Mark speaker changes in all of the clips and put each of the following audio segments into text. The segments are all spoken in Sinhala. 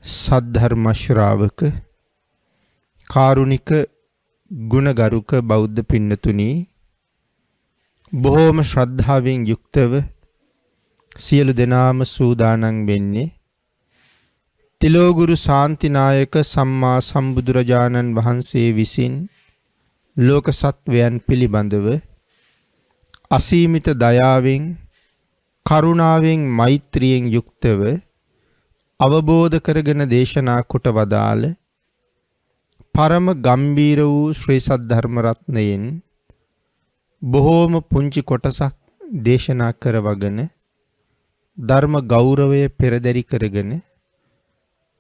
Speaker 1: සද්ධර්ම ශ්‍රාවක කාරුණික ගුණගරුක බෞද්ධ පින්නතුනි, බොහෝම ශ්‍රද්ධාවෙන් යුක්තව සියලු දෙනාම සූදානම් වෙන්නේ තිලෝගුරු ශාන්තිනායක සම්මා සම්බුදුරජාණන් වහන්සේ විසින් ලෝක සත්වයන් පිළිබඳව අසීමිත දයාවෙන් කරුණාවෙන් මෛත්‍රියෙන් යුක්තව අවබෝධ කරගෙන දේශනා කොට වදාළ පරම ගම්බීර වූ ශ්‍රී සද්ධර්ම රත්නයෙන් බොහෝම පුංචි කොටසක් දේශනා කරවගෙන ධර්ම ගෞරවය පෙරදරි කරගෙන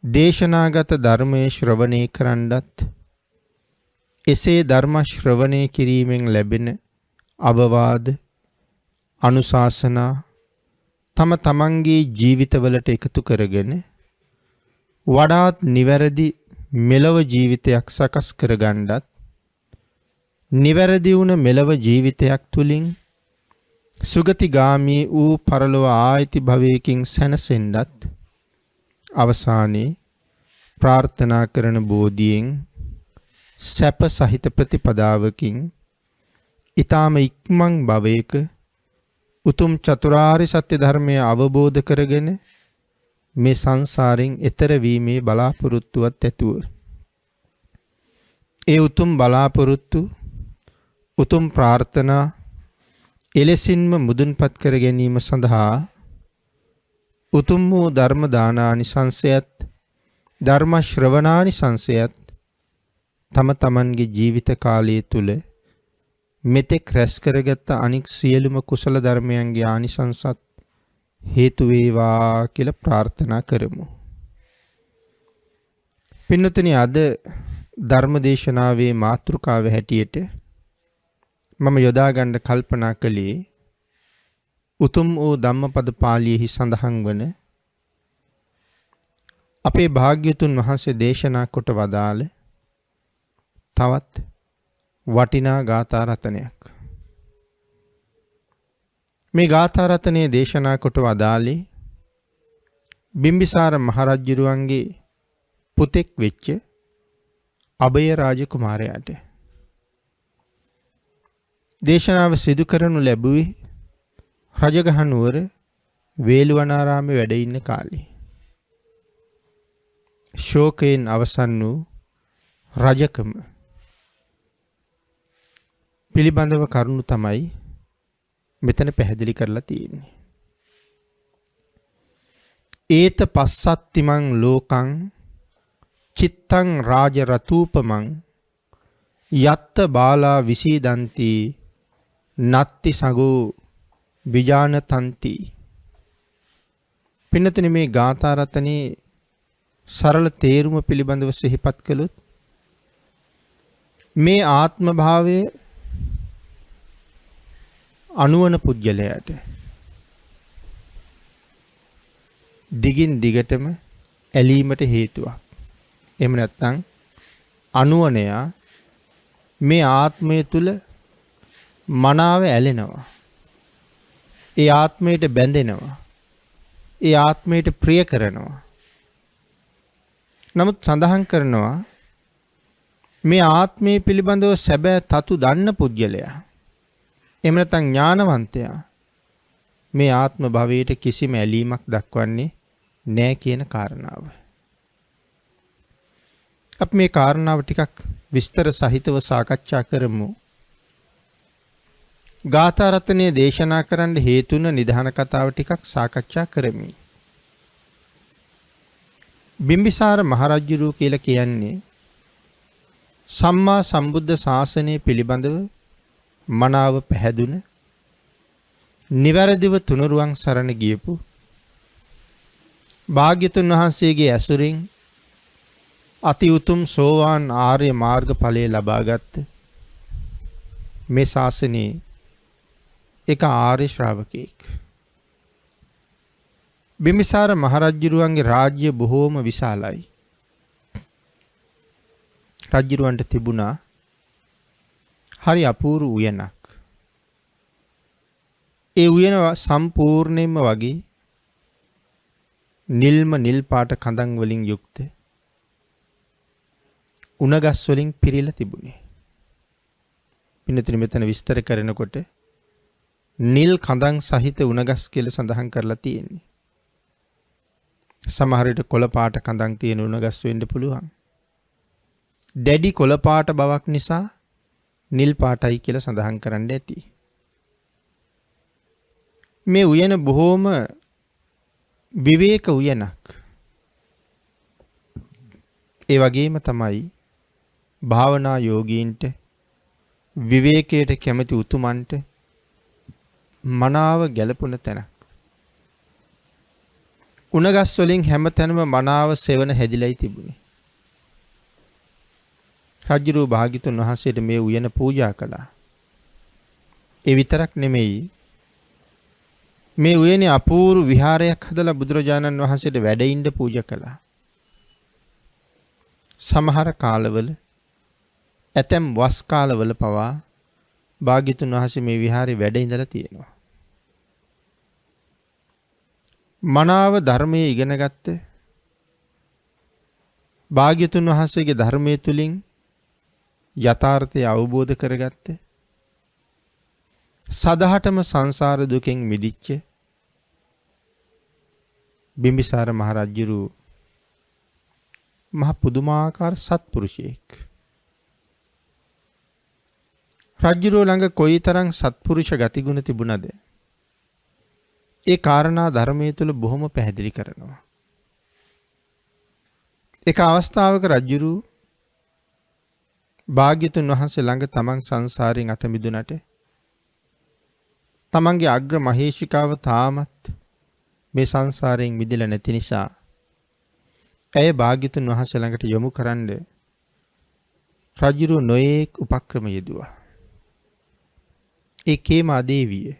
Speaker 1: දේශනාගත ධර්මයේ ශ්‍රවණය කරන්නත් එසේ ධර්ම ශ්‍රවණය කිරීමෙන් ලැබෙන අවවාද අනුශාසනා තම තමන්ගේ ජීවිතවලට එකතු කරගෙන වඩාත් නිවැරදි මෙලව ජීවිතයක් සකස් කරගන්නත් නිවැරදි වුණ මෙලව ජීවිතයක් තුලින් සුගතිගාමී වූ පරලොව ආයිති භවයකින් සැනසෙන්නත් අවසානයේ ප්‍රාර්ථනා කරන බෝධියෙන් සැප සහිත ප්‍රතිපදාවකින් ඊ타ම ඉක්මන් භවයක උතුම් චතුරාර්ය සත්‍ය ධර්මය අවබෝධ කරගෙන මේ සංසාරයෙන් එතර වීමේ බලාපොරොත්තුවත් ඇතුව ඒ උතුම් බලාපොරොත්තු උතුම් ප්‍රාර්ථනා එලෙසින්ම මුදුන්පත් කර ගැනීම සඳහා උතුම් වූ ධර්ම දානානිසංසයත් ධර්ම ශ්‍රවණානිසංසයත් තම තමන්ගේ ජීවිත කාලය තුල මෙතෙක් රැස් කරගත්ත අනික් සියලුම කුසල ධර්මයන්ගේ ආනිසංසත් හේතු වේවා කියලා ප්‍රාර්ථනා කරමු. පින්නතුනි, අද ධර්මදේශනාවේ මාතෘකාව හැටියට මම යොදා ගන්න කල්පනා කළේ උතුම් වූ ධම්මපද පාළියේහි සඳහන් වන අපේ භාග්‍යතුන් වහන්සේ දේශනා කොට වදාළ තවත් වටිනා ගාථා රතනයක්. මේ ගාථා රතනයේ දේශනා කොට වදාළේ බිම්බිසාර මහරජුරුවන්ගේ පුතෙක් වෙච්ච අභය රාජ කුමාරයාට. දේශනාව සිදු කරනු ලැබුවේ රජගහ නුවර වේළුවනාරාමේ වැඩ ඉන්න කාලේ. ශෝකයෙන් අවසන් වූ රජකම පිළිබඳව කරුණු තමයි මෙතන පැහැදිලි කරලා තියෙන්නේ. ඒත පස්සත්තිමං ලෝකං චිත්තං රාජ රතූපමං යත්ත බාලා විසීදන්ති නත්ති සගෝ විජානතන්ති. පින්නතුනි, මේ ගාථා රතනේ සරල තේරුම පිළිබඳව සිහිපත් කළොත් මේ ආත්ම භාවය අනුවන පුද්ගලයාට දිගින් දිගටම ඇලීමට හේතුවක්. එහෙම නැත්නම් අනුවනයා මේ ආත්මය තුල මනාව ඇලෙනවා. ඒ ආත්මයට බැඳෙනවා. ඒ ආත්මයට ප්‍රිය කරනවා. නමුත් සඳහන් කරනවා මේ ආත්මය පිළිබඳව සැබෑ තතු දන්න පුද්ගලයා, එහෙම නැත්නම් ඥානවන්තයා මේ ආත්ම භවයට කිසිම ඇලීමක් දක්වන්නේ නැහැ කියන කාරණාව. අපි මේ කාරණාව ටිකක් විස්තර සහිතව සාකච්ඡා කරමු. ගාථා රත්නයේ දේශනා කරන්න හේතුන නිධාන කතාව ටිකක් සාකච්ඡා කරමි. බිම්බිසාර මහරජුරු කියලා කියන්නේ සම්මා සම්බුද්ධ ශාසනය පිළිබඳව මනාව පැහැදුන නිවැරදිව තුනුරුවන් සරණ ගියපු භාග්‍යතුන් වහන්සේගේ ඇසුරින් අති උතුම් සෝවාන් ආර්ය මාර්ග ඵලය ලබාගත් මේ ශාසනයේ එක ආර්ය ශ්‍රාවකෙක්. බිම්බිසාර මහරජුරුවන්ගේ රාජ්‍ය බොහෝම විශාලයි. රජුරවන්ට තිබුණා හරි අපූර්ව උයනක්. ඒ උයන සම්පූර්ණයෙන්ම වගේ නිල්ම නිල් පාට කඳන් වලින් යුක්ත උණගස් වලින් පිරීලා තිබුණේ. පින්නතුනි මෙතන විස්තර කරනකොට නිල් කඳන් සහිත උණගස් කියලා සඳහන් කරලා තියෙන්නේ. සමහර විට කොළ පාට කඳන් තියෙන උණගස් වෙන්න පුළුවන්. දැඩි කොළ පාට බවක් නිසා නිල් පාටයි කියලා සඳහන් කරන්න ඇති. මේ උයන බොහෝම විවේක උයනක්. ඒ වගේම තමයි භාවනා යෝගීන්ට විවේකයට කැමති උතුමන්ට මනාව ගැලපුණ තැනක්. උණගස් වලින් හැමතැනම මනාව සෙවණ හැදිලායි තිබුණේ. රජුරෝ භාග්‍යතුන් වහන්සේට මේ උයන පූජා කළා. ඒ විතරක් නෙමෙයි මේ උයනේ අපූර්ව විහාරයක් හදලා බුදුරජාණන් වහන්සේට වැඩ ඉන්න පූජා කළා. සමහර කාලවල ඇතැම් වස් කාලවල පවා භාග්‍යතුන් වහන්සේ මේ විහාරේ වැඩ ඉඳලා තියෙනවා. මනාව ධර්මයේ ඉගෙන ගත්තේ භාග්‍යතුන් වහන්සේගේ ධර්මයේ තුලින් යථාර්ථය අවබෝධ කරගත්තේ සදහටම සංසාර දුකෙන් මිදිච්ච බිම්බිසාර මහ රජුරු මහ පුදුමාකාර සත්පුරුෂයෙක්. රජුරෝ ළඟ කොයිතරම් සත්පුරුෂ ගතිගුණ තිබුණද ඒ කාරණා ධර්මයේ තුල බොහොම පැහැදිලි කරනවා. එක අවස්ථාවක රජුරු භාග්‍යතුන් වහන්සේ ළඟ තමන් සංසාරයෙන් අත මිදුණට තමන්ගේ අග්‍ර මහේෂිකාව තාමත් මේ සංසාරයෙන් මිදෙලා නැති නිසා ඇය භාග්‍යතුන් වහන්සේ ළඟට යොමු කරන්න රජුරු නොයේක් උපක්‍රම යෙදුවා. ඒ කේමා දේවිය.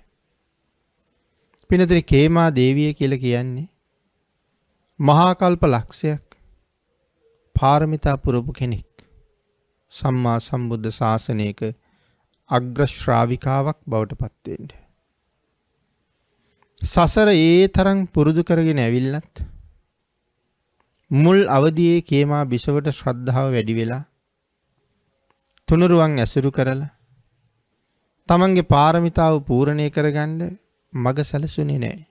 Speaker 1: පිනතර කේමා දේවිය කියලා කියන්නේ මහා කල්ප ලක්ෂයක් පාරමිතා පුරපු කෙනෙක්. සම්මා සම්බුද්ධ ශාසනයක අග්‍ර ශ්‍රාවිකාවක් බවට පත් වෙන්නේ. සසර ඒ තරම් පුරුදු කරගෙන ඇවිල්ලත් මුල් අවදියේ කේමා බිසවට ශ්‍රද්ධාව වැඩි වෙලා තුනුරුවන් ඇසුරු කරලා තමන්ගේ පාරමිතාව පූර්ණේ කරගන්න මග සැලසුනේ නැහැ.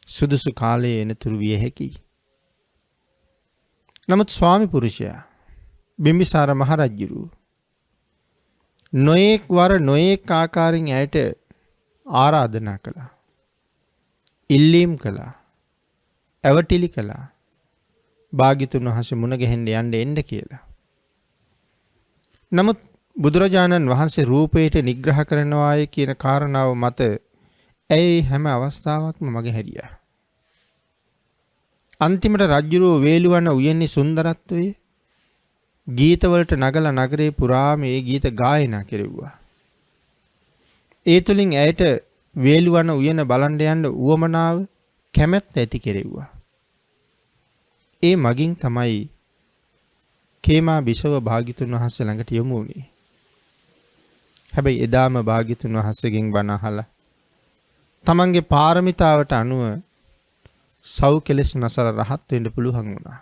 Speaker 1: සුදුසු කාලයේ එනතුරු විය හැකියි. නමුත් ස්වාමි පුරුෂයා බිම්බිසාර මහ රජුරු නොඑක් වර නොඑක් ආකාරයෙන් ඇයට ආරාධනා කළා. ඉල්ලීම් කළා. ඇවටිලි කළා. භාග්‍යතුන් වහන්සේ මුණ ගැහෙන්න යන්න එන්න කියලා. නමුත් බුදුරජාණන් වහන්සේ රූපයට නිග්‍රහ කරනවාය කියන කාරණාව මත ඇයි හැම අවස්ථාවක්ම මගේ හැරියා. අන්තිමට රජුරෝ වේලුවන උයන්නේ සුන්දරත්වයේ ගීතවලට නගලා නගරේ පුරාම ඒ ගීත ගායනා කෙරෙව්වා. ඒ තුලින් ඇයට වේලුවන උයන බලන්න යන්න උවමනාව කැමැත්ත ඇති කෙරෙව්වා. ඒ මගින් තමයි කේමා බිසව භාග්‍යතුන් වහන්සේ ළඟට යොමු වුණේ. හැබැයි එදාම භාග්‍යතුන් වහන්සේගෙන් බණ අහලා තමන්ගේ පාරමිතාවට අනුව සව් කෙලෙස් නැසල රහත් වෙන්න පුළුවන් වුණා.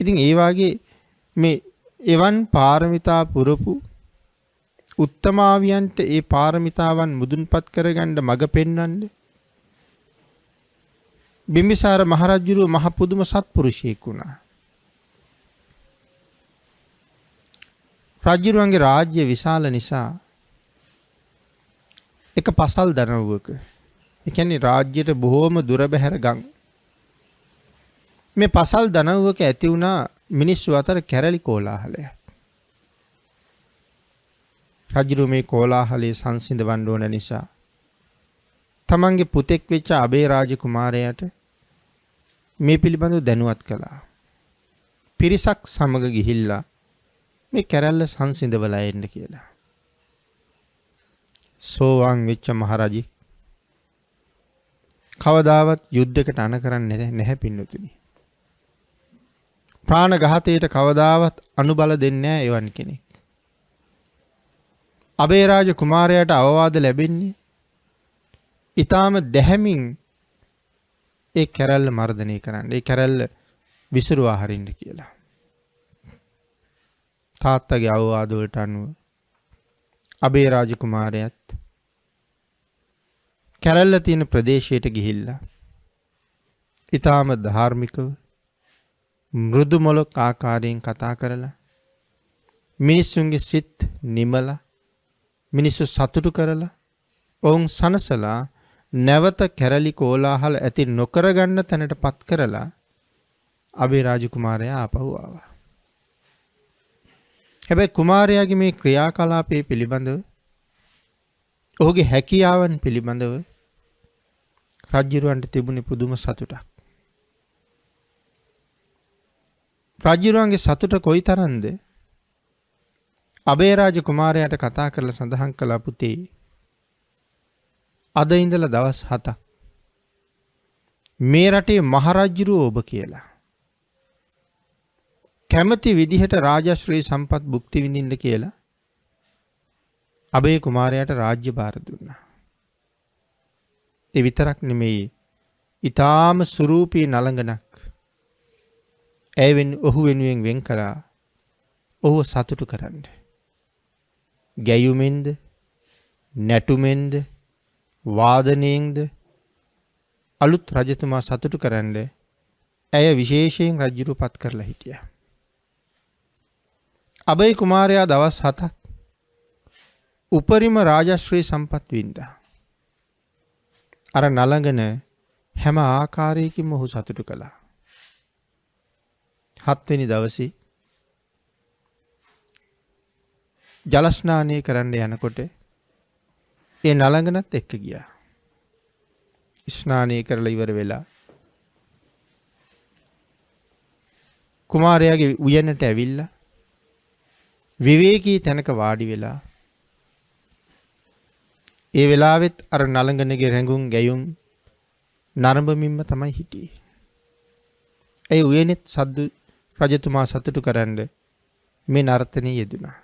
Speaker 1: ඉතින් ඒ වාගේ මේ එවන් පාරමිතා පුරපු උත්තමාවියන්ට ඒ පාරමිතාවන් මුදුන්පත් කරගන්න මඟ පෙන්වන්නේ බිම්බිසාර මහරජුරුව මහ පුදුම සත්පුරුෂයෙක් වුණා. රජුරුවන්ගේ රාජ්‍ය විශාල නිසා එක පසල් දනව්වක, ඒ කියන්නේ රාජ්‍යයට බොහෝම දුර බැහැර ගම්, මේ පසල් දනව්වක ඇති වුණා මිනිස්සු අතර කැරලි කෝලාහලයක්. රජුරුව මේ කෝලාහලයේ සංසිඳවන්න ඕන නිසා තමන්ගේ පුතෙක් වෙච්ච අබේ රාජ කුමාරයාට මේ පිළිබඳව දැනුවත් කළා. පිරිසක් සමග ගිහිල්ලා මේ කැරැල්ල සංසිඳවලා එන්න කියලා. සෝවාන් වෙච්ච මහරජි කවදාවත් යුද්ධයකට අණ කරන්නේ නැහැ පින්නතුනි. ප්‍රාණඝාතයට කවදාවත් අනුබල දෙන්නේ නැහැ එවන් කෙනෙක්. අබේ රාජ කුමාරයාට අවවාද ලැබෙන්නේ ඊටාම දැහැමින් ඒ කැරැල්ල මර්ධනය කරන්න. ඒ කැරැල්ල විසිරුවා හරින්න කියලා. තාත්තගේ අවවාද වලට අනුව අබේ රාජකුමාරයාත් කැරැල්ල තියෙන ප්‍රදේශයට ගිහිල්ලා ඊටාම ධාර්මිකව මෘදු මොලොක් ආකාරයෙන් කතා කරලා මිනිස්සුන්ගේ සිත් නිමලා මිනිස්සු සතුටු කරලා ඔවුන් සනසලා නැවත කැරලි කෝලාහල ඇති නොකරගන්න තැනට පත් කරලා අබේ රාජකුමාරයා ආපහු ආවා. හැබැයි කුමාරයාගේ මේ ක්‍රියාකලාපයේ පිළිබඳව ඔහුගේ හැකියාවන් පිළිබඳව රජුරවන්ට තිබුණේ පුදුම සතුටක්. රජුරවන්ගේ සතුට කොයිතරම්ද? අබේ රාජකුමාරයාට කතා කරලා සඳහන් කළා පුතේ අද ඉඳලා දවස් 7ක් මේ රටේ මහරජුරෝ ඔබ කියලා කැමති විදිහට රාජශ්‍රී සම්පත් භුක්ති විඳින්න කියලා අබේ කුමාරයාට රාජ්‍ය භාර දුන්නා. ඒ විතරක් නෙමෙයි ඊටාම සුරූපී නලංගනක් ඔහු වෙනුවෙන් වෙන් කළා ඔහුව සතුටු කරන්න. ගැයුමෙන්ද නැටුමෙන්ද වාදනයෙන්ද අලුත් රජතුමා සතුටු කරන්න ඇය විශේෂයෙන් රජුරුපත් කරලා හිටියා. අබේ කුමාරයා දවස් 7ක් උපරිම රාජශ්‍රී සම්පත් වින්දා. අර නලංගන හැම ආකාරයකින්ම ඔහු සතුටු කළා. 7 වෙනි දවසේ ජල ස්නානය කරන්න යනකොට ඒ නලංගනත් එක්ක ගියා. ස්නානය කරලා ඉවර වෙලා කුමාරයාගේ උයනට ඇවිල්ලා විවේකී තැනක වාඩි වෙලා ඒ වෙලාවෙත් අර නලංගනගේ රැඟුම් ගැයුම් නරඹමින්ම තමයි හිටියේ. ඒ උයනෙත් සද්දු රජතුමා සතුටු කරන්න මේ නර්තනයේ යෙදුණා.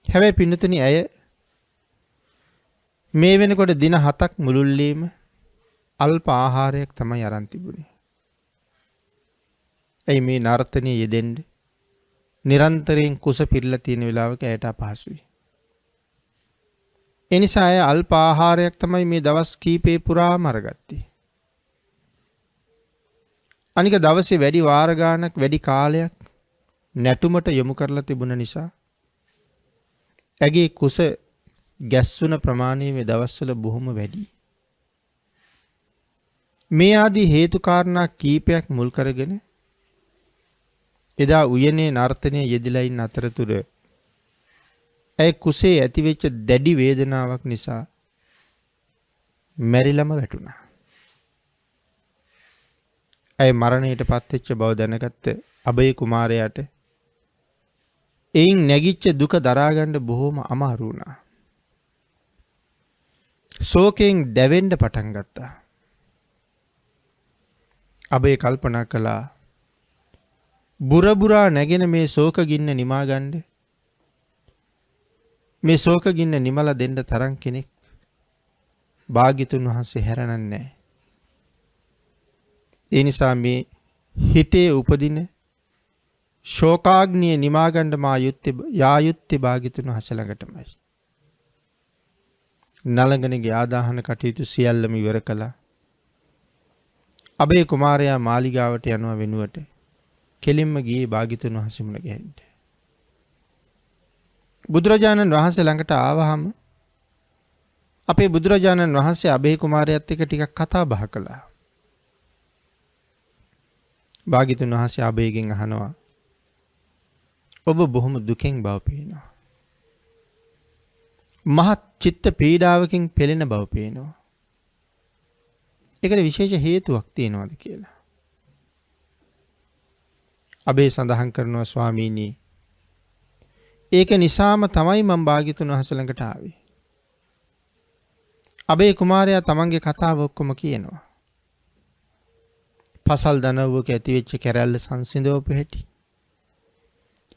Speaker 1: හැබැයි පින්නතුනි ඇය මේ වෙනකොට දින 7ක් මුළුල්ලේම අල්ප ආහාරයක් තමයි අරන් තිබුණේ. ඇයි මේ නර්තනයේ යෙදෙන්න නිරන්තරයෙන් කුස පිරලා තියෙන වෙලාවක ඇයට අපහසුයි. ඒ නිසා ඇය අල්ප ආහාරයක් තමයි මේ දවස් කීපේ පුරාම අරගත්තේ. අනික දවසේ වැඩි වාර ගාණක් වැඩි කාලයක් නැටුමට යොමු කරලා තිබුණ නිසා ඇගේ කුස ගැස්සුන ප්‍රමාණය මේ දවස්වල බොහොම වැඩි. මේ ආදී හේතු කාරණා කීපයක් මුල් කරගෙන එදා උයනේ නර්තනයේ යෙදලා ඉන්න අතරතුර ඇය කුසේ ඇතිවෙච්ච දැඩි වේදනාවක් නිසා මැරිලම වැටුණා. ඇය මරණයට පත්වෙච්ච බව දැනගත්ත අබේ කුමාරයාට එයින් නැගිච්ච දුක දරාගන්න බොහොම අමාරු වුණා. ශෝකයෙන් දැවෙන්න පටන් ගත්තා. අබේ කල්පනා කළා බුරබුරා නැගෙන මේ ශෝක ගින්න නිමා ගන්න මේ ශෝක ගින්න නිමලා දෙන්න තරම් කෙනෙක් භාග්‍යතුන් වහන්සේ හැරණන්නේ නැහැ. ඒ නිසා මේ හිතේ උපදින ශෝකාග්නිය නිමා ගන්න මා යුත්තේ භාග්‍යතුන් වහන්සේ ළඟටමයි. නලංගනගේ ආදාහන කටයුතු සියල්ලම ඉවර කළා. අබේ කුමාරයා මාලිගාවට යනවා වෙනුවට කෙලින්ම ගියේ භාග්‍යතුන් වහන්සේ මුණ ගැහෙන්න. බුදුරජාණන් වහන්සේ ළඟට ආවහම අපේ බුදුරජාණන් වහන්සේ අබේ කුමාරයාත් එක්ක ටිකක් කතා බහ කළා. භාග්‍යතුන් වහන්සේ අබේගෙන් අහනවා ඔබ බොහොම දුකෙන් බව පේනවා. මහත් චිත්ත පීඩාවකින් පෙළෙන බව පේනවා. ඒකට විශේෂ හේතුවක් තියෙනවද කියලා. අබේ සඳහන් කරනවා ස්වාමීනි ඒක නිසාම තමයි මම භාග්‍යතුන් වහන්සේ ළඟට ආවේ. අබේ කුමාරයා තමන්ගේ කතාව ඔක්කොම කියනවා. පසල් දනව්වක ඇතිවෙච්ච කැරැල්ල සංසිඳවපු හැටි.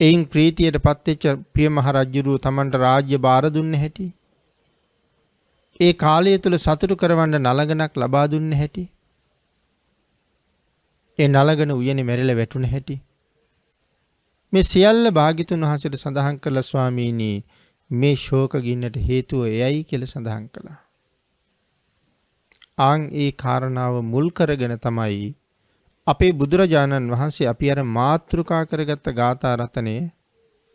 Speaker 1: එයින් ප්‍රීතියට පත්වෙච්ච පිය මහ රජුරුව තමන්ට රාජ්‍ය භාර දුන්න හැටි. ඒ කාලය තුල සතුටු කරවන්න නලගනක් ලබා දුන්න හැටි. ඒ නලගන උයනේ මැරිලා වැටුණ හැටි මේ සියල්ල භාග්‍යතුන් වහන්සේට සඳහන් කළ ස්වාමීනි මේ ශෝක ගින්නට හේතුව එයයි කියලා සඳහන් කළා. ආන් ඒ කාරණාව මුල් කරගෙන තමයි අපේ බුදුරජාණන් වහන්සේ අපි අර මාතෘකා කරගත්ත ගාථා රතනේ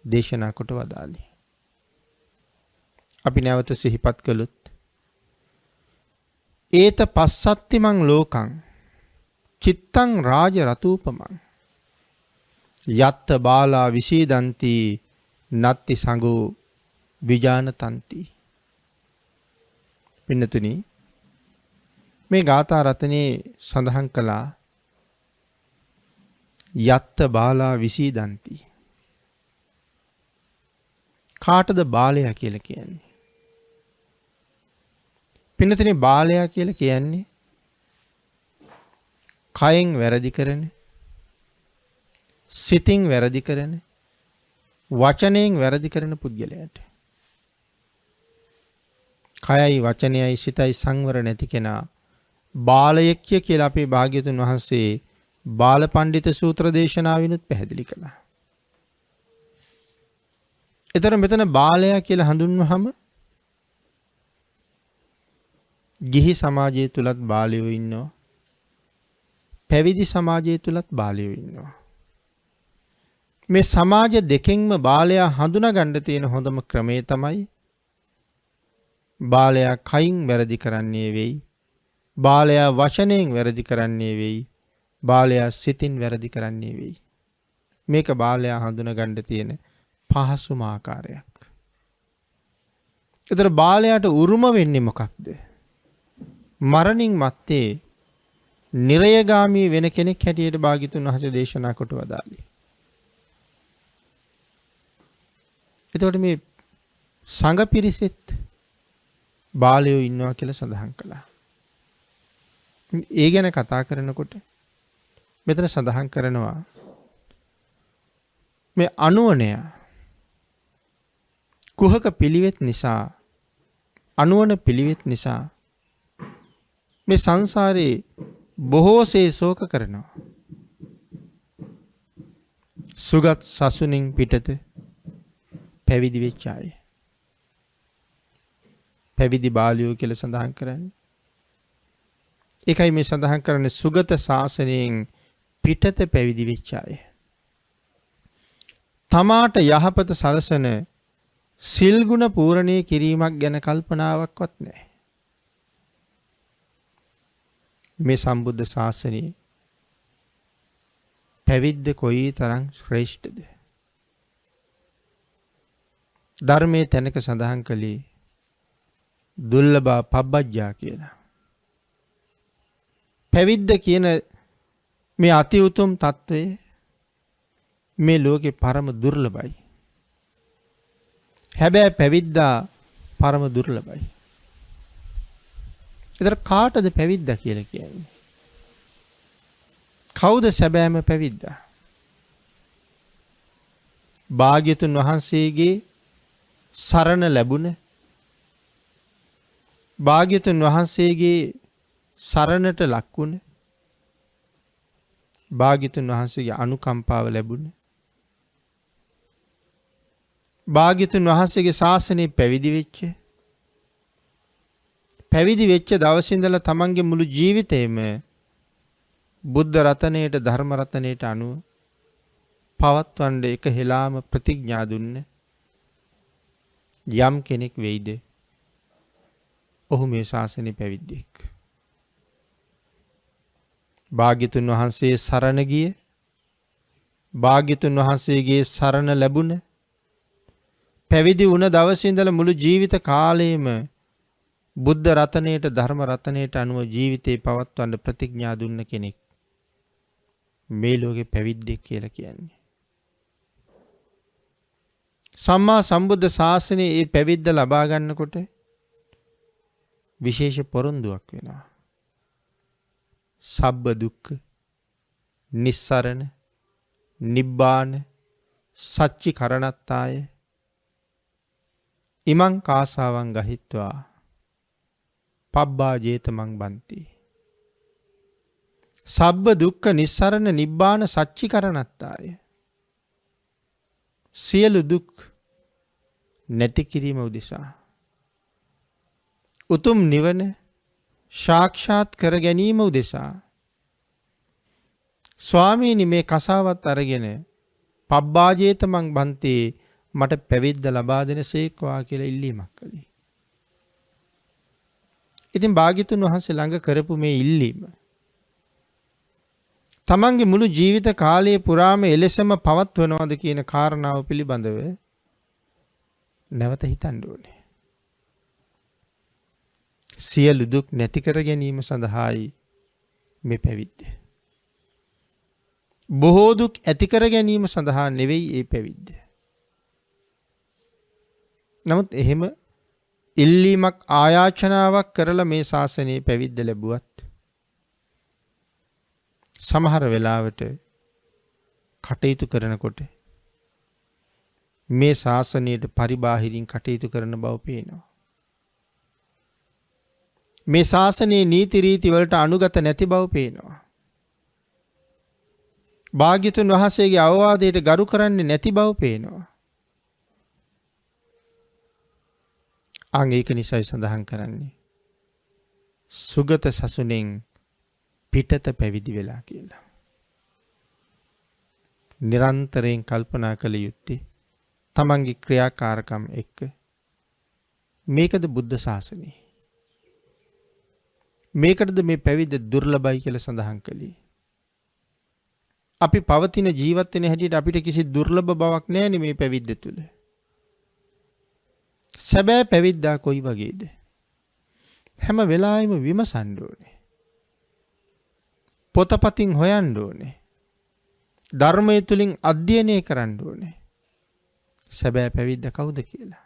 Speaker 1: දේශනා කොට වදාළේ. අපි නැවත සිහිපත් කළොත් ඒත පස්සත්තිමං ලෝකං චිත්තං රාජ රතූපමං යත්ත බාලා විසීදන්ති නත්ති සංගෝ විජානතන්ති. පින්නතුනි මේ ගාථා රතනේ සඳහන් කළා යත්ත බාලා විසීදන්ති. කාටද බාලයා කියලා කියන්නේ? පින්නතුනි බාලයා කියලා කියන්නේ කයෙන් වැරදි කරන, සිතින් වැරදි කරන, වචනයෙන් වැරදි කරන පුද්ගලයාට. කයයි වචනයයි සිතයි සංවර නැති කෙනා බාලයෙක්ය කියලා අපේ භාග්‍යතුන් වහන්සේ බාල පණ්ඩිත සූත්‍ර දේශනාවිනුත් පැහැදිලි කළා. එතන මෙතන බාලයා කියලා හඳුන්වහම ගිහි සමාජය තුලත් බාලයෝ ඉන්නවා. පැවිදි සමාජය තුලත් බාලයෝ ඉන්නවා. මේ සමාජ දෙකෙන්ම බාලයා හඳුනා ගන්න තියෙන හොඳම ක්‍රමය තමයි බාලයා කයින් වැරදි කරන්නේ වෙයි. බාලයා වචනයෙන් වැරදි කරන්නේ වෙයි. බාලයා සිතින් වැරදි කරන්නේ වෙයි. මේක බාලයා හඳුනා ගන්න තියෙන පහසුම ආකාරයක්. ඒතර බාලයාට උරුම වෙන්නේ මොකක්ද? මරණින් මත්තේ නිරයගාමී වෙන කෙනෙක් හැටියට භාග්‍යතුන් වහන්සේ දේශනා කොට වදාළේ. එතකොට මේ සංඝ පිරිසෙත් බාලයෝ ඉන්නවා කියලා සඳහන් කළා. ඒ ගැන කතා කරනකොට මෙතන සඳහන් කරනවා මේ අනුවණය කුහක පිළිවෙත් නිසා අනුවණ පිළිවෙත් නිසා මේ සංසාරේ බොහෝසේ ශෝක කරනවා. සුගත් සසුනින් පිටත පැවිදි වෙච්ච අය. පැවිදි බාලයෝ කියලා සඳහන් කරන්නේ. ඒකයි මේ සඳහන් කරන්නේ සුගත ශාසනයෙන් පිටත පැවිදි වෙච්ච අය. තමාට යහපත සලසන සිල් ගුණ පූර්ණේ කිරීමක් ගැන කල්පනාවක්වත් නැහැ. මේ සම්බුද්ධ ශාසනයේ පැවිද්ද කොයි තරම් ශ්‍රේෂ්ඨද? ධර්මයේ තැනක සඳහන් කළේ දුර්ලභ පබ්බජ්ජා කියලා. පැවිද්ද කියන මේ අති උතුම් తත්වය මේ ලෝකේ පරම දුර්ලභයි. හැබැයි පැවිද්දා පරම දුර්ලභයි. ඒතර කාටද පැවිද්දා කියලා කියන්නේ? කවුද සැබෑම පැවිද්දා? භාග්‍යතුන් වහන්සේගේ සරණ ලැබුණ, භාග්‍යතුන් වහන්සේගේ සරණට ලක්ුණ, භාග්‍යතුන් වහන්සේගේ අනුකම්පාව ලැබුණ, භාග්‍යතුන් වහන්සේගේ ශාසනය පැවිදි වෙච්ච දවසේ ඉඳලා තමන්ගේ මුළු ජීවිතේම බුද්ධ රතනයට ධර්ම රතනයට අනුව පවත්වන්න එක හෙලාම ප්‍රතිඥා දුන්න යම් කෙනෙක් වෙයිද ඔහු මේ ශාසනයේ පැවිද්දෙක්. භාග්‍යතුන් වහන්සේ සරණ ගිය, භාග්‍යතුන් වහන්සේගේ සරණ ලැබුණ, පැවිදි වුණ දවසේ ඉඳලා මුළු ජීවිත කාලයේම බුද්ධ රතනයට ධර්ම රතනයට අනුව ජීවිතේ පවත්වන්න ප්‍රතිඥා දුන්න කෙනෙක් මේ ලෝකේ පැවිද්දෙක් කියලා කියන්නේ. සම්මා සම්බුද්ධ ශාසනයේ මේ පැවිද්ද ලබා ගන්නකොට විශේෂ පොරොන්දුවක් වෙනවා. සබ්බ දුක්ඛ, නිස්සරණ, නිබ්බාන, සච්චි කරණත්තාය, ඉමං කාසාවං ගහිත්වා පබ්බා ජේතමං බන්ති. සබ්බ දුක්ඛ නිස්සරණ නිබ්බාන සච්චිකරණත්තාය. සියලු දුක් නැති කිරීම උදෙසා උතුම් නිවන සාක්ෂාත් කර ගැනීම උදෙසා ස්වාමීනි මේ කසාවත් අරගෙන පබ්බාජේත මං බන්තේ මට පැවිද්ද ලබා දෙනසේක්වා කියලා ඉල්ලීමක් කළේ. ඉතින් භාග්‍යතුන් වහන්සේ ළඟ කරපු මේ ඉල්ලීම තමන්ගේ මුළු ජීවිත කාලයේ පුරාම එලෙසම පවත්වනවද කියන කාරණාව පිළිබඳව නැවත හිතන්න ඕනේ. සියලු දුක් නැති කර ගැනීම සඳහායි මේ පැවිද්ද. බොහෝ දුක් ඇති කර ගැනීම සඳහා නෙවෙයි මේ පැවිද්ද. නමුත් එහෙම ඉල්ලීමක් ආයාචනාවක් කරලා මේ ශාසනයේ පැවිද්ද ලැබුවත් සමහර වෙලාවට කටයුතු කරනකොට මේ ශාසනයට පරිබාහිරින් කටයුතු කරන බව පේනවා. මේ ශාසනයේ නීති රීති වලට අනුගත නැති බව පේනවා. භාග්‍යතුන් වහන්සේගේ අවවාදයට ගරු කරන්නේ නැති බව පේනවා. අන් ඒක නිසායි සඳහන් කරන්නේ සුගත සසුනෙන් පිටත පැවිදි වෙලා කියලා. නිරන්තරයෙන් කල්පනා කළ යුත්තේ තමන්ගේ ක්‍රියාකාරකම් එක්ක මේකද බුද්ධ ශාසනය. මේකටද මේ පැවිද්ද දුර්ලභයි කියලා සඳහන් කළේ. අපි පවතින ජීවත් වෙන හැටියට අපිට කිසි දුර්ලභ බවක් නැහැ මේ පැවිද්ද තුල. සැබෑ පැවිද්දා කොයි වගේද? හැම වෙලාවෙම විමසන්න ඕනේ. පොතපතින් හොයන්න ඕනේ. ධර්මය තුලින් අධ්‍යයනය කරන්න ඕනේ. සැබෑ පැවිද්ද කවුද කියලා.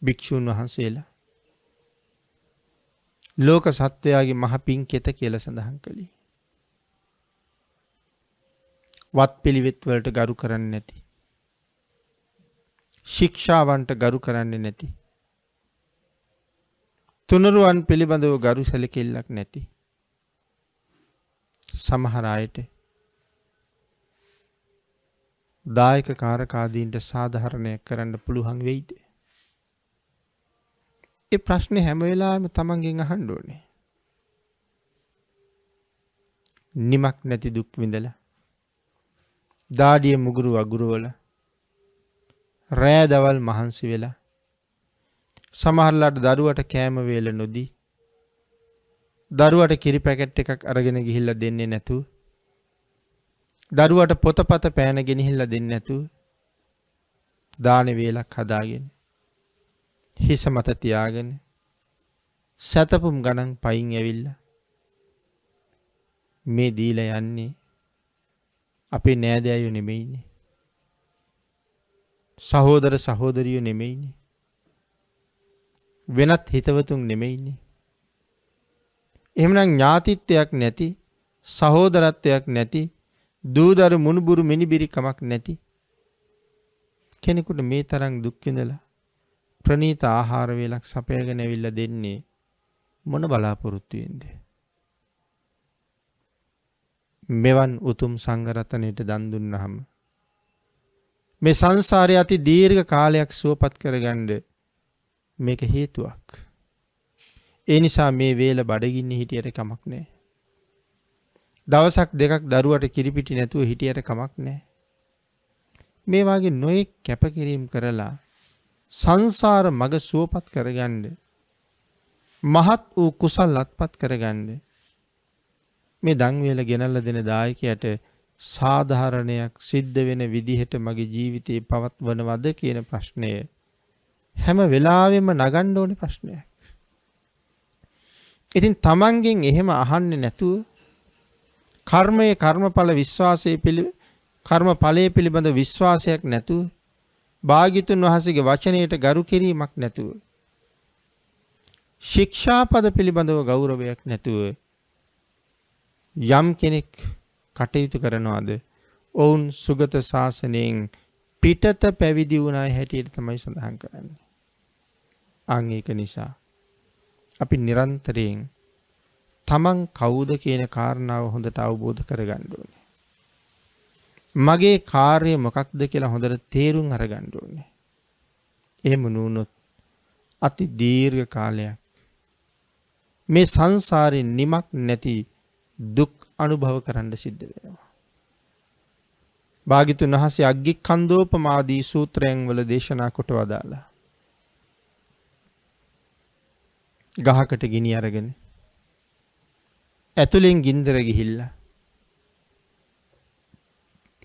Speaker 1: භික්ෂුන් වහන්සේලා ලෝක සත්වයාගේ මහ පිංකෙත කියලා සඳහන් කළේ. වත් පිළිවෙත් වලට ගරු කරන්නේ නැති. ශික්ෂාවන්ට ගරු කරන්නේ නැති. තුනුරුවන් පිළිබඳව ගරු සැලකිල්ලක් නැති. සමහර අයට දායක කාරකාදීන්ට සාධාරණයක් කරන්න පුළුවන් වෙයිද? ඒ ප්‍රශ්නේ හැම වෙලාවෙම තමන්ගෙන් අහන්න ඕනේ. නිමක් නැති දුක් විඳලා දාඩිය මුගුරු වගුරුවල රෑ දවල් මහන්සි වෙලා සමහරලාට දරුවට කෑම වේල නොදී දරුවට කිරි පැකට් එකක් අරගෙන ගිහිල්ලා දෙන්නේ නැතුව දරුවට පොතපත පෑන ගෙනහිල්ලා දෙන්නේ නැතුව දාන වේලක් හදාගෙන හිස මත තියාගෙන සතපුම් ගණන් පයින් ඇවිල්ලා මේ දීලා යන්නේ අපේ නෑදෑයෝ නෙමෙයිනේ. සහෝදර සහෝදරියෝ නෙමෙයිනේ. වෙනත් හිතවතුන් නෙමෙයිනේ. එහෙමනම් ඥාතිත්වයක් නැති, සහෝදරත්වයක් නැති, දූදරු මුණුබුරු මිනිබිරි කමක් නැති කෙනෙකුට මේ තරම් දුක් විඳලා ප්‍රණීත ආහාර වේලක් සපයගෙන ඇවිල්ලා දෙන්නේ මොන බලාපොරොත්තුවෙන්ද? මෙවන් උතුම් සංඝ රත්නයට දන් දුන්නාම මේ සංසාරයේ අති දීර්ඝ කාලයක් සුවපත් කරගන්න මේක හේතුවක්. ඒ නිසා මේ වේල බඩගින්නේ හිටියට කමක් නැහැ. දවසක් දෙකක් දරුවට කිරිපිටි නැතුව හිටියට කමක් නැහැ. මේ වාගේ නොයෙක් කැපකිරීම කරලා සංසාර මග සුවපත් කරගන්න මහත් වූ කුසල් අත්පත් කරගන්න මේ දන් වේල ගෙනල්ලා දෙන දායකයට සාධාරණයක් සිද්ධ වෙන විදිහට මගේ ජීවිතේ පවත්වනවද කියන ප්‍රශ්නය හැම වෙලාවෙම නගන්න ඕනේ ප්‍රශ්නයක්. ඉතින් තමන්ගෙන් එහෙම අහන්නේ නැතුව කර්මයේ කර්මඵල විශ්වාසයේ කර්මඵලයේ පිළිබඳ විශ්වාසයක් නැතුව භාග්‍යතුන් වහන්සේගේ වචනයට ගරු කිරීමක් නැතුව ශික්ෂාපද පිළිබඳව ගෞරවයක් නැතුව යම් කෙනෙක් කටයුතු කරනවාද ඔවුන් සුගත ශාසනයෙන් පිටත පැවිදි වුණායි හැටියට තමයි සඳහන් කරන්නේ. අන් ඒක නිසා අපි නිරන්තරයෙන් තමන් කවුද කියන කාරණාව හොඳට අවබෝධ කරගන්න ඕනේ. මගේ කාර්යය මොකක්ද කියලා හොඳට තේරුම් අරගන්න ඕනේ. එහෙම නුනොත් අති දීර්ඝ කාලයක් මේ සංසාරේ නිමක් නැති දුක් අනුභව කරන්න සිද්ධ වෙනවා. භාග්‍යතුන් වහන්සේ අග්ගිකන්දෝපමාදී සූත්‍රයන් වල දේශනා කොට වදාලා. ගහකට ගිනි අරගෙන ඇතුලෙන් ගින්දර ගිහිල්ලා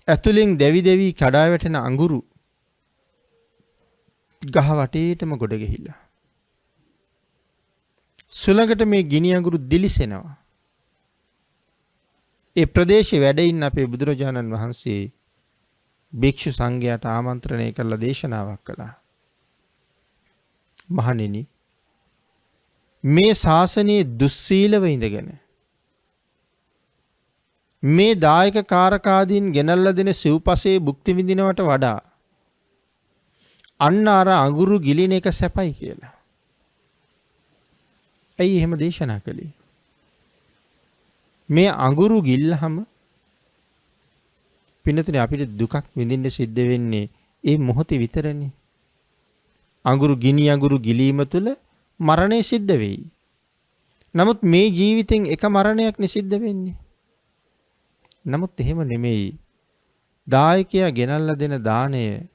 Speaker 1: ඇතුලෙන් දෙවි දෙවි කඩා වැටෙන අඟුරු ගහ වටේටම ගොඩ ගිහිල්ලා සුළඟට මේ ගිනි අඟුරු දිලිසෙනවා. ඒ ප්‍රදේශයේ වැඩ ඉන්න අපේ බුදුරජාණන් වහන්සේ භික්ෂු සංඝයාට ආමන්ත්‍රණය කරලා දේශනාවක් කළා. මහණෙනි, මේ ශාසනයේ දුස්සීලව ඉඳගෙන මේ දායක කාරකාදීන් ගෙනල්ලා දෙන සිව්පසේ භුක්ති විඳිනවට වඩා අන්න අර අඟුරු ගිලින එක සැපයි කියලා. ඇයි එහෙම දේශනා කළේ? මේ අඟුරු ගිල්ලහම පින්නතුනේ අපිට දුකක් විඳින්න සිද්ධ වෙන්නේ ඒ මොහොතේ විතරනේ. අඟුරු ගිලීම තුළ මරණය සිද්ධ වෙයි. නමුත් මේ ජීවිතෙන් එක මරණයක් නිසිද්ධ වෙන්නේ. නමුත් එහෙම නෙමෙයි. දායකයා ගෙනල්ලා දෙන දාණය,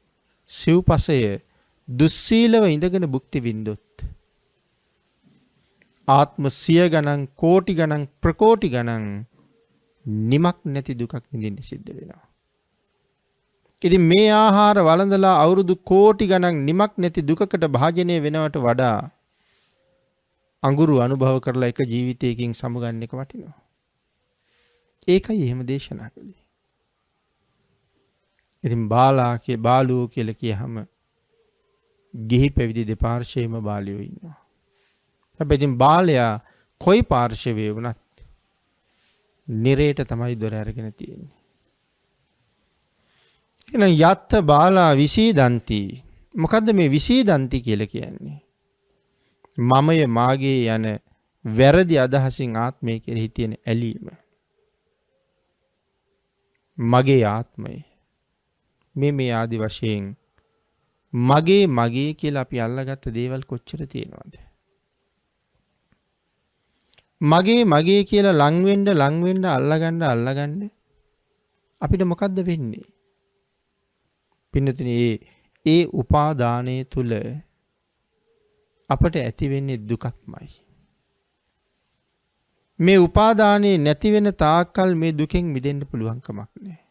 Speaker 1: සිව්පසය දුස්සීලව ඉඳගෙන භුක්ති විඳොත් ආත්ම සිය ගණන්, කෝටි ගණන්, ප්‍රකෝටි ගණන් නිමක් නැති දුකක් විඳින්න සිද්ධ වෙනවා. ඉතින් මේ ආහාර වළඳලා අවුරුදු කෝටි ගණන් නිමක් නැති දුකකට භාජනය වෙනවට වඩා අඟුරු අනුභව කරලා එක ජීවිතයකින් සමුගන්න එක වටිනවා. ඒකයි එහෙම දේශනා කළේ. ඉතින් බාලුවෝ කියලා කියහම ගිහි පැවිදි දෙපාර්ශ්වයේම බාලයෝ ඉන්නවා. හැබැයි ඉතින් බාලයා කොයි පාර්ශවයේ වුණත් නිරේට තමයි දොර අරගෙන තියෙන්නේ. එහෙනම් යත්ත බාලා විසීදන්ති. මොකද්ද මේ විසීදන්ති කියලා කියන්නේ? මමය මාගේ යන වැරදි අදහසින් ආත්මය කෙරෙහි තියෙන ඇලීම. මගේ ආත්මය මේ ආදි වශයෙන් මගේ කියලා අපි අල්ලගත්ත දේවල් කොච්චර තියෙනවද? මගේ කියලා ලං වෙන්න අල්ලගන්න අපිට මොකද්ද වෙන්නේ? පින්නතුනි, ඒ උපාදානයේ තුල අපට ඇති වෙන්නේ දුකක්මයි. මේ උපාදානයේ නැති වෙන තාක්කල් මේ දුකෙන් මිදෙන්න පුළුවන් කමක් නැහැ.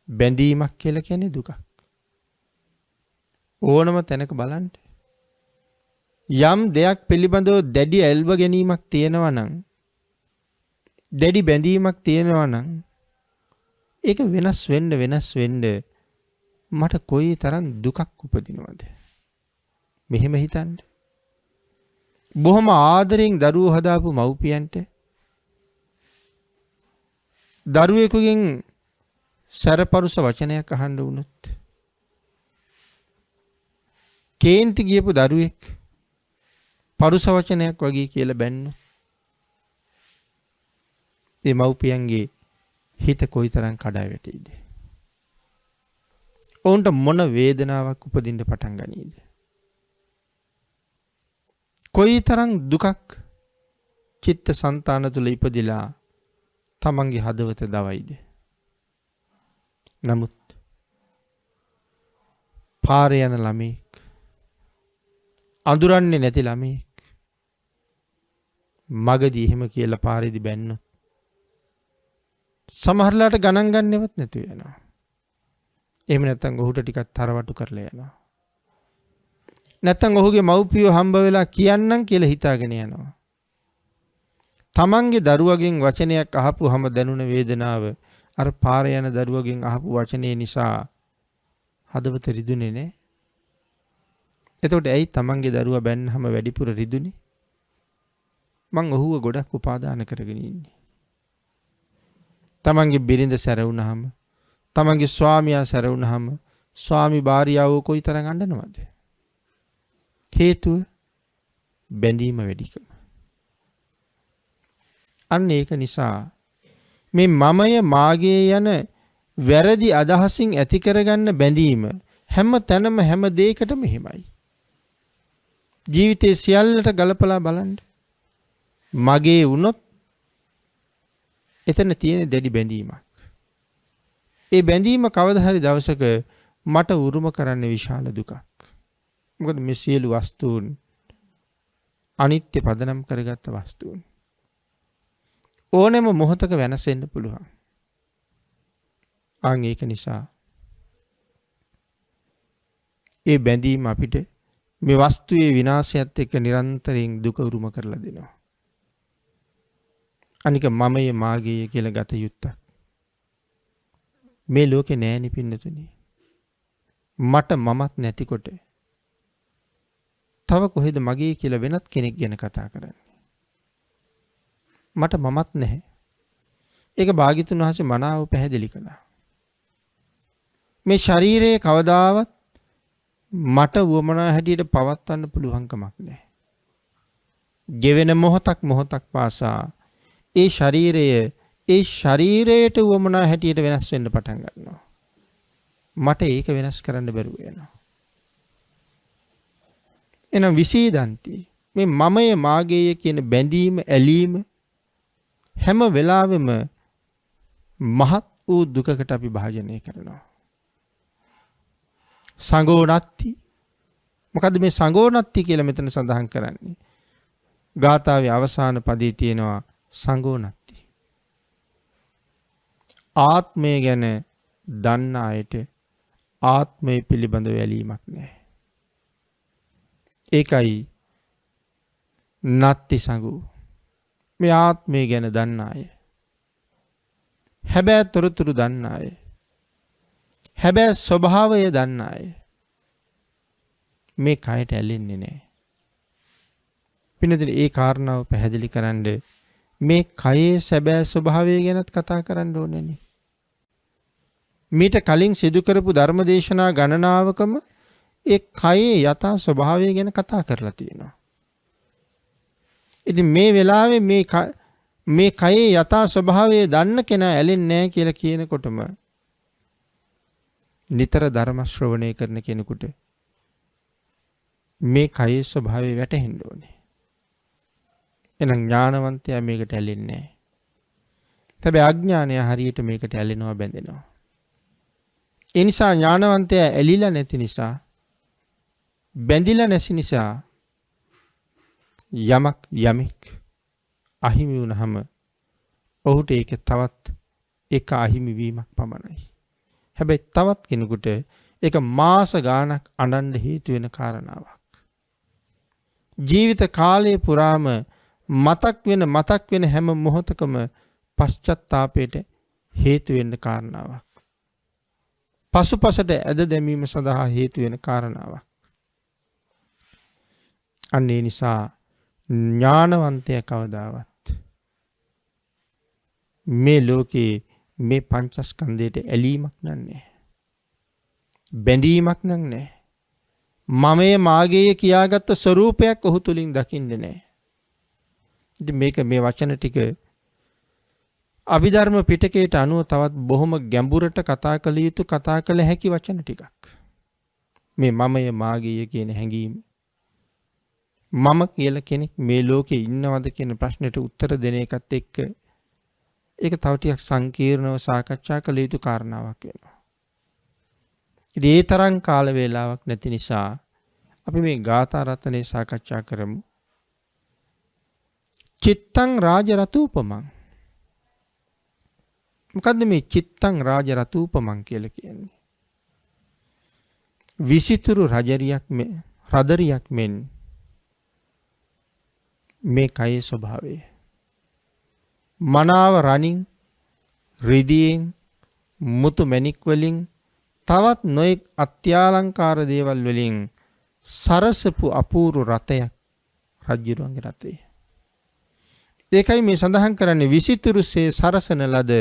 Speaker 1: බැඳීමක් කියලා කියන්නේ දුකක්. ඕනම තැනක බලන්න. යම් දෙයක් පිළිබඳව දැඩි ඇල්ව ගැනීමක් තියෙනවා නම්, දැඩි බැඳීමක් තියෙනවා නම්, ඒක වෙනස් වෙන්න මට කොයි තරම් දුකක් උපදිනවද? මෙහෙම හිතන්න. බොහොම ආදරෙන් දරුවෝ හදාපු මව්පියන්ට දරුවෙකුගෙන් සැරපරුස වචනයක් අහන්න වුණොත්, කේන්ති ගියපු දරුවෙක් පරුස වචනයක් වගේ කියලා බැන්නොත්, ඒ මව්පියන්ගේ හිත කොයිතරම් කඩා වැටෙයිද? ඔවුන්ට මොන වේදනාවක් උපදින්න පටන් ගනීද? කොයිතරම් දුකක් චිත්ත සංතාන තුල ඉපදිලා තමන්ගේ හදවත දවයිද? නමුත් පාරේ යන ළමෙක්, අඳුරන්නේ නැති ළමෙක් මගදී එහෙම කියලා පාරේදී බැන්නොත් සමහරලාට ගණන් ගන්නවත් නැතුව යනවා. එහෙම නැත්නම් ඔහුට ටිකක් තරවටු කරලා යනවා. නැත්නම් ඔහුගේ මව්පියෝ හම්බ වෙලා කියන්නම් කියලා හිතාගෙන යනවා. තමන්ගේ දරුවගෙන් වචනයක් අහපුවම දැනුණ වේදනාව අර පාරේ යන දරුවගෙන් අහපු වචනේ නිසා හදවත රිදුනේ නේ. එතකොට ඇයි තමන්ගේ දරුවා බැන්නහම වැඩිපුර රිදුනේ? මං ඔහුව ගොඩක් උපාදාන කරගෙන ඉන්නේ. තමන්ගේ බිරිඳ සැරවුනහම, තමන්ගේ ස්වාමියා සැරවුනහම ස්වාමි භාර්යාව කොයිතරම් අඬනවද? හේතුව බැඳීම වැඩිකම. අන්න ඒක නිසා මේ මමය මාගේ යන වැරදි අදහසින් ඇති කරගන්න බැඳීම හැම තැනම හැම දෙයකටම එහෙමයි. ජීවිතයේ සියල්ලට ගලපලා බලන්න. මගේ වුණොත් එතන තියෙන දැඩි බැඳීමක්. ඒ බැඳීම කවදා හරි දවසක මට උරුම කරන්න විශාල දුකක්. මොකද මේ සියලු වස්තුන් අනිත්‍ය පදනම් කරගත්ත වස්තුන්. ඕනෑම මොහොතක වෙනසෙන්න පුළුවන්. අන් ඒක නිසා ඒ බැඳීම අපිට මේ වස්තුවේ විනාශයත් එක්ක නිරන්තරයෙන් දුක උරුම කරලා දෙනවා. අනික මමයේ මාගේ කියලා ගත යුත්තක් මේ ලෝකේ නෑනි පින්නතුනි. මට මමත් නැතිකොට තව කොහෙද මගේ කියලා වෙනත් කෙනෙක් ගැන කතා කරන්නේ. මට මමත් නැහැ. ඒක භාග්‍යතුන් වහන්සේ මනාව පැහැදිලි කළා. මේ ශරීරයේ කවදාවත් මට වුවමනා හැටියට පවත්වන්න පුළුවන් කමක් නැහැ. ගෙවෙන මොහොතක් පාසා ඒ ශරීරයට වුවමනා හැටියට වෙනස් වෙන්න පටන් ගන්නවා. මට ඒක වෙනස් කරන්න බැරුව යනවා. එනම් විසීදන්ති මේ මමය මාගේය කියන බැඳීම ඇලීම හැම වෙලාවෙම මහත් වූ දුකකට අපි භාජනය කරනවා. සංගෝනත්ති. මොකද්ද මේ සංගෝනත්ති කියලා මෙතන සඳහන් කරන්නේ? ගාථාවේ අවසාන පදයේ තියෙනවා සංගෝනත්ති. ආත්මය ගැන දන්න අයට ආත්මය පිළිබඳව ඇලීමක් නැහැ. ඒකයි නත්ති සංගු. මේ ආත්මය ගැන දන්න අය. හැබැයි තොරතුරු දන්න අය. හැබැයි ස්වභාවය දන්න අය. මේ කයට ඇලෙන්නේ නැහැ. පින්නදින ඒ කාරණාව පැහැදිලි කරන්න මේ කයේ සැබෑ ස්වභාවය ගැනත් කතා කරන්න ඕනේනේ. මීට කලින් සිදු කරපු ධර්මදේශනා ගණනාවකම ඒ කයේ යථා ස්වභාවය ගැන කතා කරලා තියෙනවා. ඉතින් මේ වෙලාවේ මේ කයේ යථා ස්වභාවය දන්න කෙනා ඇලෙන්නේ නැහැ කියලා කියනකොටම නිතර ධර්ම ශ්‍රවණය කරන කෙනෙකුට මේ කයේ ස්වභාවය වැටහෙන්න ඕනේ. එහෙනම් ඥානවන්තයා මේකට ඇලෙන්නේ නැහැ. හැබැයි අඥානය හරියට මේකට ඇලෙනවා බැඳෙනවා. ඒ නිසා ඥානවන්තයා ඇලිලා නැති නිසා බැඳිලා නැති නිසා යමෙක් අහිමි වුණාම ඔහුට ඒක තවත් එක අහිමි වීමක් පමණයි. හැබැයි තවත් කෙනෙකුට ඒක මාස ගාණක් අඬන්න හේතු වෙන කාරණාවක්. ජීවිත කාලය පුරාම මතක් වෙන හැම මොහොතකම පශ්චාත්තාපයට හේතු වෙන්න කාරණාවක්. පසුපසට ඇද දැමීම සඳහා හේතු වෙන කාරණාවක්. අන්න ඒ නිසා ඥානවන්තයා කවදාවත් මේ ලෝකේ මේ පංචස්කන්ධයට ඇලීමක් නැහැ. බැඳීමක් නැහැ. මමයේ මාගේය කියාගත්ත ස්වરૂපයක් ඔහු තුලින් දකින්නේ නැහැ. ඉතින් මේක මේ වචන ටික අභිධර්ම පිටකයට අනුව තවත් බොහොම ගැඹුරට කතා කළ හැකි වචන ටිකක්. මේ මමයේ මාගේය කියන හැඟීම මම කියලා කෙනෙක් මේ ලෝකේ ඉන්නවද කියන ප්‍රශ්නෙට උත්තර දෙන එකත් එක්ක ඒක තව ටිකක් සංකීර්ණව සාකච්ඡා කළ යුතු කාරණාවක් වෙනවා. ඉතින් ඒ තරම් කාල වේලාවක් නැති නිසා අපි මේ ගාථා රත්නයේ සාකච්ඡා කරමු. චිත්තං රාජ රතූපමං. මොකද්ද මේ චිත්තං රාජ රතූපමං කියලා කියන්නේ? විසිතුරු රදරියක් මෙන් මේ කයේ ස්වභාවය. මනාව රණින් රිදියෙන් මුතු මැණික් වලින් තවත් නොයෙක් අත්‍යාලංකාර දේවල් වලින් සරසපු අපූර්ව රතයක් රජුරුවන්ගේ රතය. ඒකයි මේ සඳහන් කරන්නේ විසිතුරුසේ සරසන ලද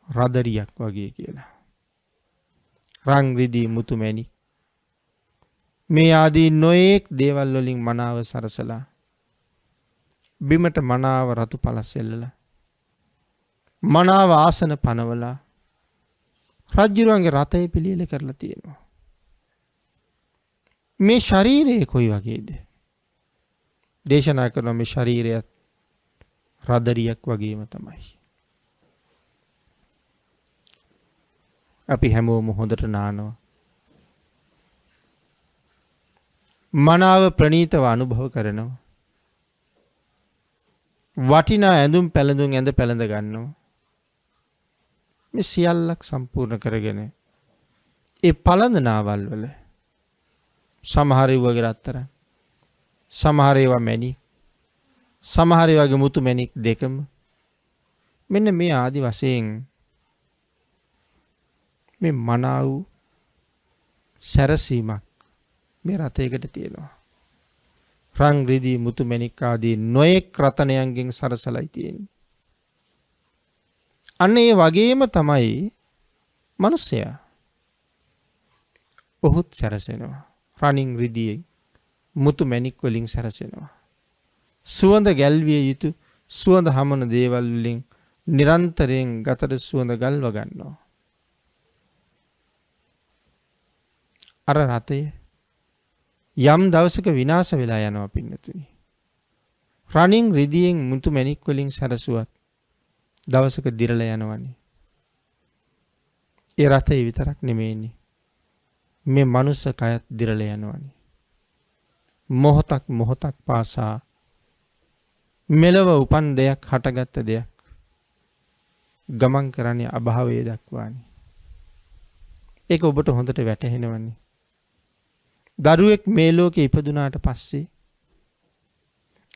Speaker 1: රදරියක් වගේ කියලා. රන් රිදී මුතු මැණික් මේ ආදී නොයෙක් දේවල් වලින් මනාව සරසලා බිමට මනාව රතු පළස් එල්ලලා මනාව ආසන පනවලා රජුරුවන්ගේ රථය පිළියෙල කරලා තියෙනවා. මේ ශරීරය කොයි වගේද? දේශනා කරන මේ ශරීරයත් රදරියක් වගේම තමයි. අපි හැමෝම හොඳට නානවා. මනාව ප්‍රණීතව අනුභව කරනවා. වටිනා ඇඳුම් පැළඳුම් ඇඳ පැළඳ ගන්නවා. මේ සියල්ලක් සම්පූර්ණ කරගෙන ඒ පළඳනාවල් වල සමහර ඒවාගේ රත්තරන්, සමහර ඒවා මැණික්, සමහර ඒවාගේ මුතු මැණික් දෙකම මෙන්න මේ ආදි වශයෙන් මේ මනාව සැරසීමක් මේ රථයකට තියෙනවා. රන් රිදී මුතු මැණික් ආදී නොයෙක් රතනයන්ගෙන් සරසලයි තියෙන්නේ. අන්න ඒ වගේම තමයි මිනිසයා. ඔහුත් සැරසෙනවා. රණින් රිදී මුතු මැණික් වලින් සැරසෙනවා. සුවඳ ගැල්විය යුතු සුවඳ හමන දේවල් වලින් නිරන්තරයෙන් ගතට සුවඳ ගල්ව ගන්නවා. අර රතය යම් දවසක විනාශ වෙලා යනවා පින්නතුනි. රණින් රිදීෙන් මුතු මැණික් වලින් සැරසුවත් දවසක දිරලා යනවනේ. ඒ රතේ විතරක් නෙමෙයිනේ. මේ මනුස්ස කයත් දිරලා යනවනේ. මොහොතක් පාසා මෙලව උපන් දෙයක් හටගත්ත දෙයක් ගමන් කරන්නේ අභාවයේ දක්වානේ. ඒක ඔබට හොඳට වැටහෙනවනේ. දරුවෙක් මේ ලෝකේ ඉපදුනාට පස්සේ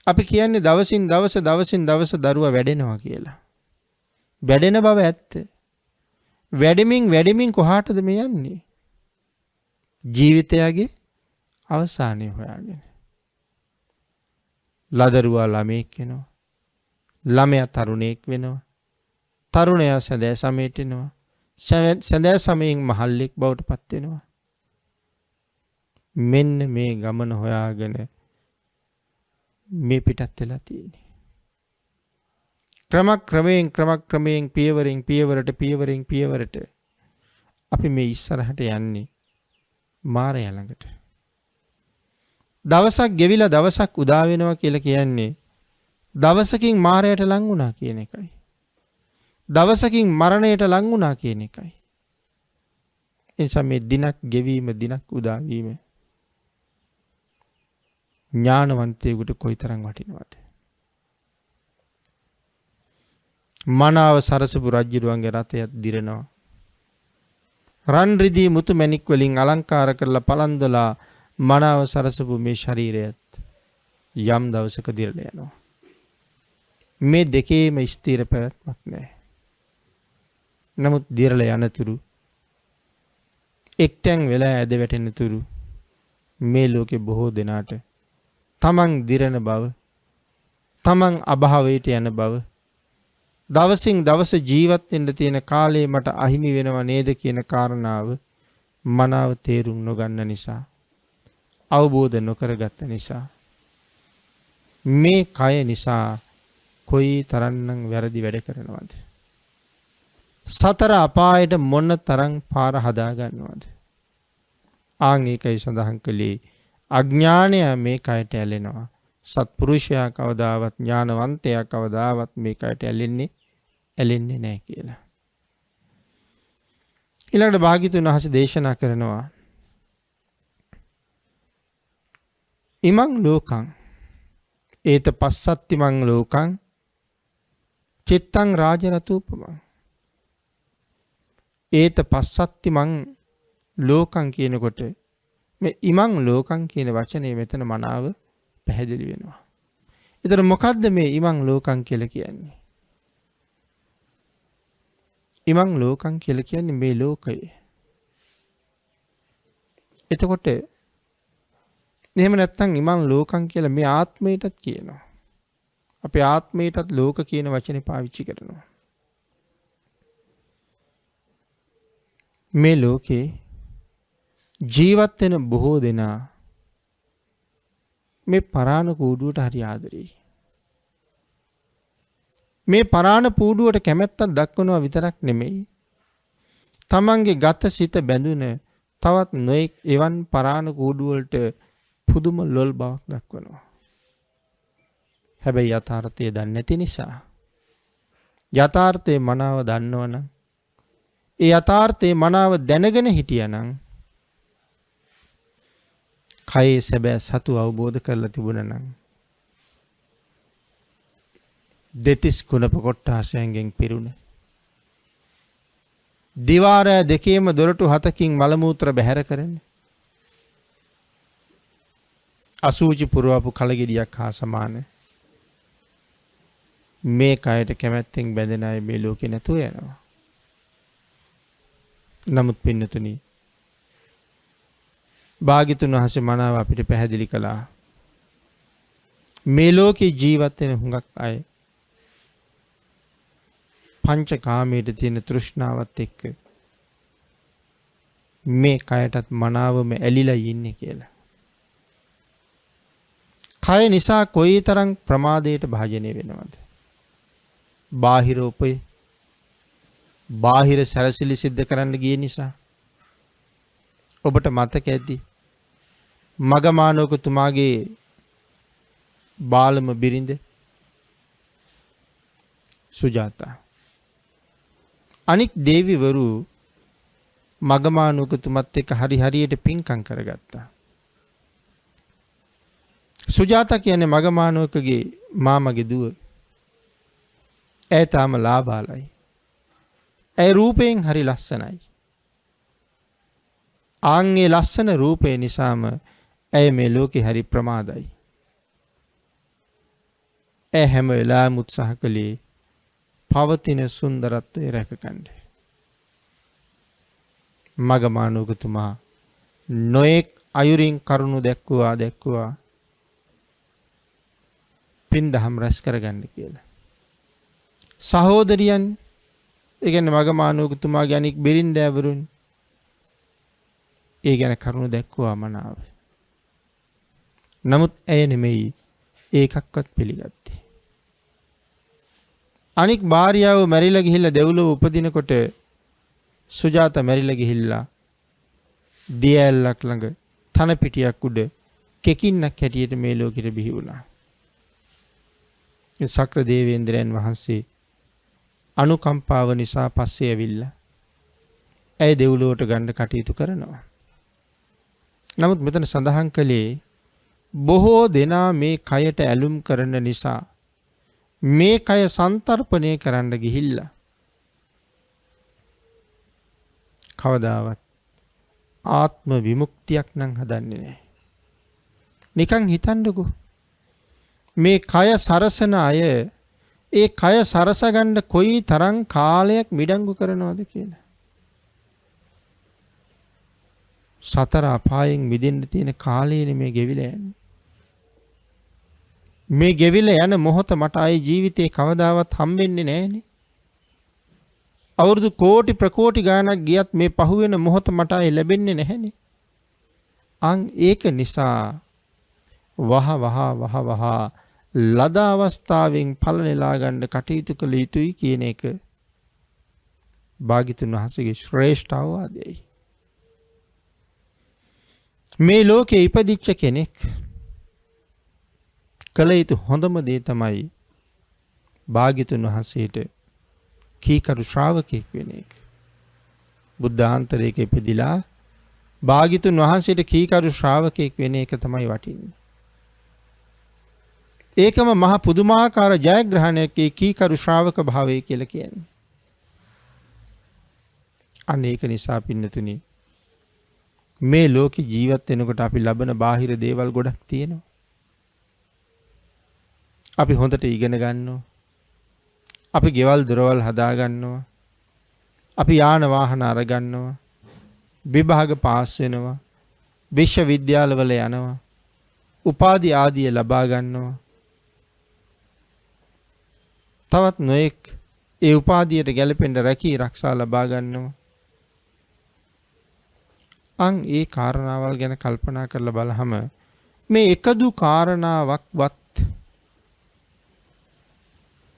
Speaker 1: අපි කියන්නේ දවසින් දවස දරුවා වැඩෙනවා කියලා. වැඩෙන බව ඇත්ත. වැඩෙමින් කොහාටද මේ යන්නේ? ජීවිතයගේ අවසානය හොයාගෙන. ලදරුවා ළමෙක් වෙනවා. ළමයා තරුණයෙක් වෙනවා. තරුණයා සැදෑ සමයට එනවා. සැදෑ සමයෙන් මහල්ලෙක් බවට පත් වෙනවා. මෙන්න මේ ගමන හොයාගෙන මේ පිටත් වෙලා තියෙන්නේ. ක්‍රමයෙන් පියවරට අපි මේ ඉස්සරහට යන්නේ මාරයා ළඟට. දවසක් ගෙවිලා දවසක් උදා වෙනවා කියලා කියන්නේ දවසකින් මාරයට ලං වුණා කියන එකයි. දවසකින් මරණයට ලං වුණා කියන එකයි. එනිසා මේ දිනක් ගෙවීම දිනක් උදා වීම ඥානවන්තයෙකුට කොයිතරම් වටිනවද? මනාව සරසපු රජුරුවන්ගේ රථයත් දිරනවා. රන් රිදී මුතු මැණික් වලින් අලංකාර කරලා පළඳලා මනාව සරසපු මේ ශරීරයත් යම් දවසක දිරලා යනවා. මේ දෙකේම ස්ථිර පැවැත්මක් නැහැ. නමුත් දිරලා යනතුරු එක්තැන් වෙලා ඇද වැටෙන තුරු මේ ලෝකේ බොහෝ දෙනාට තමන් දිරන බව, තමන් අභාවයට යන බව, දවසින් දවස ජීවත් වෙන්න තියෙන කාලේ මට අහිමි වෙනව නේද කියන කාරණාව මනාව තේරුම් නොගන්න නිසා, අවබෝධ නොකරගත්ත නිසා, මේ කය නිසා කොයි තරම්නම් වැරදි වැඩ කරනවද? සතර අපායට මොන තරම් පාර හදා ගන්නවද? ආන් ඒකයි සඳහන් කළේ අඥානය මේ කයට ඇලෙනවා. සත්පුරුෂයා කවදාවත්, ඥානවන්තයා කවදාවත් මේ කයට ඇලෙන්නේ නැහැ කියලා. ඊළඟට භාග්‍යතුන් වහන්සේ දේශනා කරනවා ඉමං ලෝකං ඒත පස්සත්තිමං ලෝකං චිත්තං රාජරතූපමං. ඒත පස්සත්තිමං ලෝකං කියනකොට මේ ඉමං ලෝකං කියන වචනේ මෙතන මනාව පැහැදිලි වෙනවා. ඒතර මොකද්ද මේ ඉමං ලෝකං කියලා කියන්නේ? ඉමං ලෝකං කියලා කියන්නේ මේ ලෝකය. එතකොට එහෙම නැත්නම් ඉමං ලෝකං කියලා මේ ආත්මයටත් කියනවා. අපේ ආත්මයටත් ලෝක කියන වචනේ පාවිච්චි කරනවා. මේ ලෝකේ ජීවත් වෙන බොහෝ දෙනා මේ පරාණ කූඩුවට හරි ආදරෙයි. මේ පරාණ පූඩුවට කැමැත්තක් දක්වනවා විතරක් නෙමෙයි. තමන්ගේ ගත සිත බැඳුන තවත් නොයෙක් එවන් පරාණ කූඩු වලට පුදුම ලොල් බවක් දක්වනවා. හැබැයි යථාර්ථය දන්නේ නැති නිසා. යථාර්ථයේ මනාව දන්නවනම් ඒ යථාර්ථයේ මනාව දැනගෙන හිටියනම් කයේ සැබෑ සතු අවබෝධ කරලා තිබුණා නම් දෙතිස් කුණප කොට්ටාසයන්ගෙන් පිරුණ දිවාරය දෙකේම දොරටු 7කින් මල මූත්‍ර බැහැර කරන්නේ අසූචි පුරවපු කලගෙඩියක් හා සමාන මේ කයට කැමැත්තෙන් බැඳෙන අය මේ ලෝකේ නැතුව යනවා. නමුත් පින්නතුනි භාග්‍යතුන් වහන්සේ මනාව අපිට පැහැදිලි කළා මේ ලෝකේ ජීවත් වෙන හුඟක් අය පංචකාමයේ තියෙන තෘෂ්ණාවත් එක්ක මේ කයටත් මනාවම ඇලිලා ඉන්නේ කියලා. කය නිසා කොයිතරම් ප්‍රමාදයට භාජනය වෙනවද? බාහිර උපේ බාහිර සැරසිලි සිද්ධ කරන්න ගිය නිසා ඔබට මතක ඇති මගමානෝකතුමාගේ බාලම බිරිඳ සුජාතා අනික් දේවිවරු මගමානෝකතුමත් එක්ක හරියට පින්කම් කරගත්තා. සුජාතා කියන්නේ මගමානෝකගේ මාමගේ දුව. ඇය තාම ලාබාලයි. ඇය රූපයෙන් හරි ලස්සනයි. ආන්ගේ ලස්සන රූපය නිසාම ඇය මේ ලෝකේ හරි ප්‍රමාදයි. ඇය හැම වෙලාවෙම උත්සාහ කළේ පවතින සුන්දරත්වය රැකගන්න. මගමානෝකතුමා නොඑක් අයුරින් කරුණු දැක්වුවා පින් දහම් රැස් කරගන්න කියලා. සහෝදරියන් ඒ කියන්නේ මගමානෝකතුමාගේ අනික් බිරින්දෑවරුන් ඒ ගැන කරුණු දැක්වුවා මනාව. නමුත් ඇය නෙමෙයි ඒකක්වත් පිළිගත්තේ. අනික් භාර්යාව මැරිලා ගිහිල්ලා දෙව්ලොව උපදිනකොට සුජාතා මැරිලා ගිහිල්ලා දියැලක් ළඟ තන පිටියක් උඩ කෙකින්නක් හැටියට මේ ලෝකෙට බිහි වුණා. ඒ සක්‍ර දේවේන්ද්‍රයන් වහන්සේ අනුකම්පාව නිසා පස්සේ ඇවිල්ලා ඇය දෙව්ලොවට ගන්න කටයුතු කරනවා. නමුත් මෙතන සඳහන් කළේ බොහෝ දෙනා මේ කයට ඇලුම් කරන නිසා මේ කය සන්තරපණය කරන්න ගිහිල්ලා කවදාවත් ආත්ම විමුක්තියක් නම් හදන්නේ නැහැ. නිකන් හිතන්නකෝ මේ කය සරසන අය ඒ කය සරසගන්න කොයි තරම් කාලයක් මිඩංගු කරනවද කියලා. සතර අපායෙන් මිදෙන්න තියෙන කාලයනේ මේ ගෙවිලා යන්නේ. මේ ගෙවිලා යන මොහොත මට ආයේ ජීවිතේ කවදාවත් හම්බෙන්නේ නැහනේ. අවුරුදු කෝටි ප්‍රකෝටි ගාණක් ගියත් මේ පහුවෙන මොහොත මට ආයේ ලැබෙන්නේ නැහනේ. අන් ඒක නිසා වහ ලද අවස්ථාවෙන් ඵල නෙලා ගන්න කටයුතු කළ යුතුයි කියන එක භාග්‍යතුන් වහන්සේගේ ශ්‍රේෂ්ඨ අවවාදයයි. මේ ලෝකේ ඉපදිච්ච කෙනෙක් කළ යුතු හොඳම දේ තමයි භාග්‍යතුන් වහන්සේට කීකරු ශ්‍රාවකෙක් වෙන එක. බුද්ධාන්තරයක ඉපදිලා භාග්‍යතුන් වහන්සේට කීකරු ශ්‍රාවකෙක් වෙන එක තමයි වටින්නේ. ඒකම මහ පුදුමාකාර ජයග්‍රහණයක් ඒ කීකරු ශ්‍රාවක භාවය කියලා කියන්නේ. අන්න ඒක නිසා පින්නතුනි මේ ලෝකේ ජීවත් වෙනකොට අපි ලබන බාහිර දේවල් ගොඩක් තියෙනවා. අපි හොඳට ඉගෙන ගන්නවා. අපි ගෙවල් දොරවල් හදා ගන්නවා. අපි යාන වාහන අර ගන්නවා. විභාග පාස් වෙනවා. විශ්වවිද්‍යාලවල යනවා. උපාධි ආදිය ලබා ගන්නවා. තවත් නොඑක් ඒ උපාධියට ගැලපෙන්න රැකී ආරක්ෂා ලබා ගන්නවා. අන් ඒ කාරණාවල් ගැන කල්පනා කරලා බලහම මේ එකදු කාරණාවක්වත්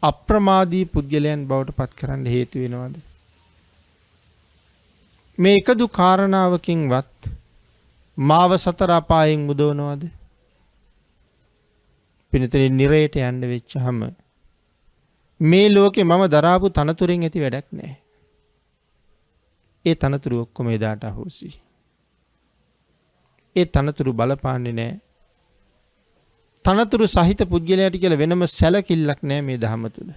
Speaker 1: අප්‍රමාදී පුද්ගලයන් බවට පත් කරන්න හේතු වෙනවද? මේ එකදු කාරණාවකින්වත් මාව සතර අපායෙන් මුදවනවද? පිනතේ නිරයට යන්න වෙච්චහම මේ ලෝකේ මම දරාපු තනතුරෙන් ඇති වැඩක් නැහැ. ඒ තනතුරු ඔක්කොම එදාට අහෝසි. ඒ තනතුරු බලපාන්නේ නැහැ. තනතුරු සහිත පුද්ගලයාට කියලා වෙනම සැලකිල්ලක් නැහැ මේ ධහම තුල.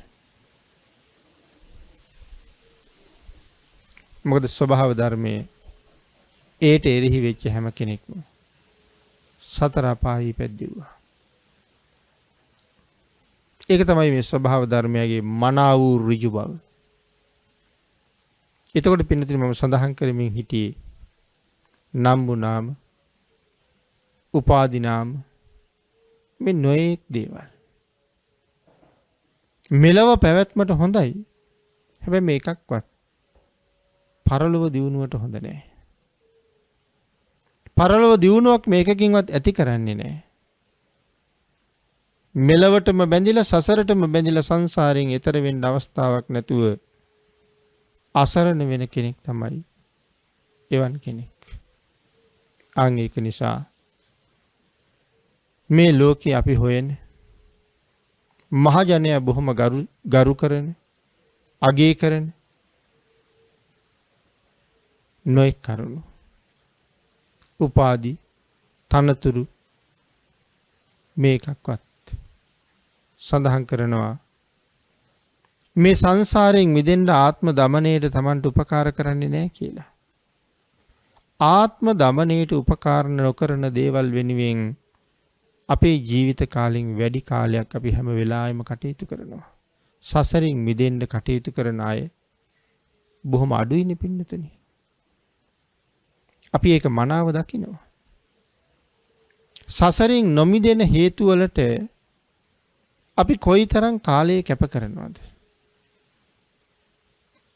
Speaker 1: මොකද ස්වභාව ධර්මයේ ඒට එරෙහි වෙච්ච හැම කෙනෙක්ම සතර අපායේ පැද්දෙව්වා. ඒක තමයි මේ ස්වභාව ධර්මයේ මනාව වූ ඍජු බව. එතකොට පින්නතුනි මම සඳහන් කරමින් හිටියේ නම්බු නාම, උපාදි නාම මේ නොයෙක් දේවල්. මෙලව පැවැත්මට හොඳයි. හැබැයි මේකක්වත් පරලොව දියුණුවට හොඳ නැහැ. පරලොව දියුණුවක් මේකකින්වත් ඇති කරන්නේ නැහැ. මෙලවටම බැඳිලා සසරටම බැඳිලා සංසාරයෙන් එතර වෙන්න අවස්ථාවක් නැතුව අසරණ වෙන කෙනෙක් තමයි එවන් කෙනෙක්. අන් ඒක නිසා මේ ලෝකේ අපි හොයන මහජනයා බොහොම ගරු කරන, අගය කරන නොයෙක් කරුණු, උපාදි, තනතුරු මේකක්වත් සඳහන් කරනවා මේ සංසාරයෙන් මිදෙන්න ආත්ම දමනයට Tamanට උපකාර කරන්නේ නැහැ කියලා. ආත්ම දමනයට උපකාර නොකරන දේවල් වෙනුවෙන් අපේ ජීවිත කාලෙන් වැඩි කාලයක් අපි හැම වෙලාවෙම කටයුතු කරනවා. සසරින් මිදෙන්න කටයුතු කරන අය බොහොම අඩුයිනේ පින්නතුනි. අපි ඒක මනාව දකිනවා. සසරින් නොමිදෙන හේතු වලට අපි කොයිතරම් කාලය කැප කරනවද?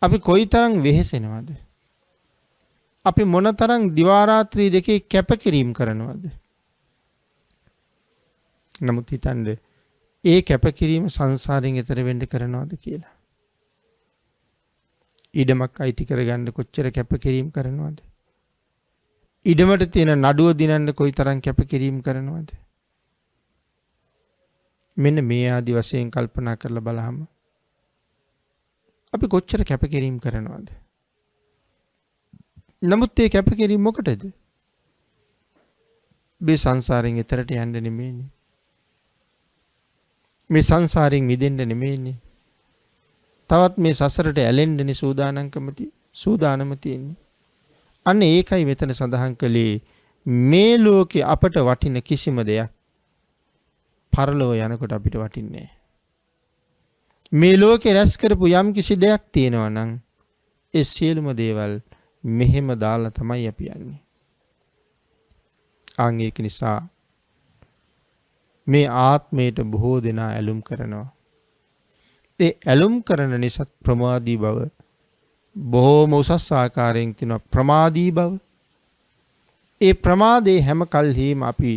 Speaker 1: අපි කොයිතරම් වෙහෙසෙනවද? අපි මොනතරම් දිවා රාත්‍රී දෙකේ කැපකිරීම කරනවද? නමුත් හිතන්නේ ඒ කැපකිරීම සංසාරයෙන් එතර වෙන්න කරනවද කියලා. ඉඩමක් අයිති කරගන්න කොච්චර කැපකිරීම කරනවද? ඉඩමට තියෙන නඩුව දිනන්න කොයිතරම් කැපකිරීම කරනවද? මෙන්න මේ ආදි වශයෙන් කල්පනා කරලා බලහම අපි කොච්චර කැපකිරීම කරනවද? නමුත් මේ කැපකිරීම මොකටද? මේ සංසාරයෙන් එතරට යන්න නෙමෙයිනේ. මේ සංසාරයෙන් මිදෙන්න නෙමෙයිනේ. තවත් මේ සසරට ඇලෙන්නනේ සූදානම තියෙන්නේ. අන්න ඒකයි මෙතන සඳහන් කළේ මේ ලෝකේ අපට වටින කිසිම දෙයක් පරලොව යනකොට අපිට වටින්නේ නැහැ. මේ ලෝකේ රැස් කරපු යම් කිසි දෙයක් තියෙනවා නම් ඒ සියලුම දේවල් මෙහෙම දාලා තමයි අපි යන්නේ. ආන් ඒක නිසා මේ ආත්මයට බොහෝ දෙනා ඇලුම් කරනවා. ඒ ඇලුම් කරන නිසා ප්‍රමාදී බව බොහෝම උසස් ආකාරයෙන් තියෙන ප්‍රමාදී බව. ඒ ප්‍රමාදේ හැම කල්හිම අපි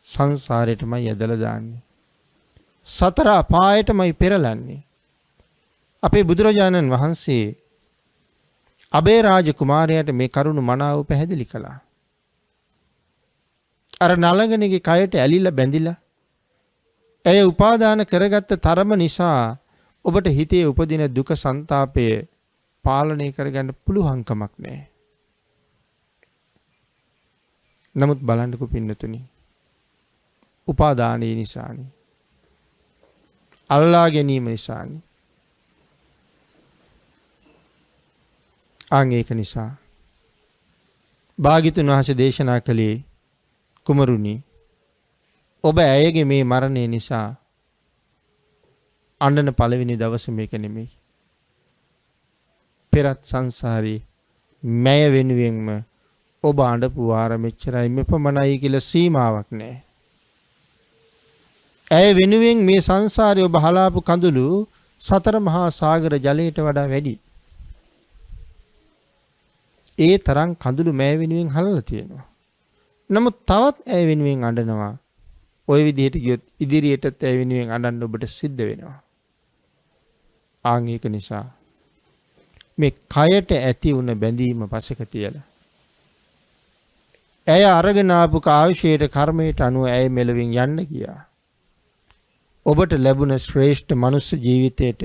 Speaker 1: සංසාරයටමයි ඇදලා දාන්නේ. සතර අපායටමයි පෙරලන්නේ. අපේ බුදුරජාණන් වහන්සේ අබේරාජ කුමාරයාට මේ කරුණ මනාව පැහැදිලි කළා. අර නලගණගේ කයට ඇලිලා බැඳිලා ඇය උපාදාන කරගත්ත තරම නිසා ඔබට හිතේ උපදින දුක ਸੰతాපය පාලනය කරගන්න පුළුවන්කමක් නැහැ. නමුත් බලන්නකෝ පින්නතුනි, උපාදානයේ නිසානේ, අල්ලා ගැනීම නිසානේ. ආන් ඒක නිසා භාග්‍යතුන් වහන්සේ දේශනා කළේ කුමරුනි, ඔබ ඇයගේ මේ මරණය නිසා අඬන පළවෙනි දවස මේක නෙමෙයි. පෙරත් සංසාරේ මැය වෙනුවෙන්ම ඔබ අඬපු වාර මෙච්චරයි මෙපමණයි කියලා සීමාවක් නැහැ. ඇය වෙනුවෙන් මේ සංසාරේ ඔබ හලාපු කඳුළු සතර මහා සාගර ජලයට වඩා වැඩි. ඒ තරම් කඳුළු මැය වෙනුවෙන් හලලා තියෙනවා. නමුත් තවත් ඇය වෙනුවෙන් අඬනවා ওই විදිහට ගියොත් ඉදිරියටත් ඒ වෙනුවෙන් අඬන්න ඔබට සිද්ධ වෙනවා. ආන් ඒක නිසා මේ කයට ඇති වුණ බැඳීම පසක තියලා ඇය අරගෙන ආපු ආයුෂයට කර්මයට අනුව ඇය මෙලවින් යන්න ගියා. ඔබට ලැබුණ ශ්‍රේෂ්ඨ මනුස්ස ජීවිතයට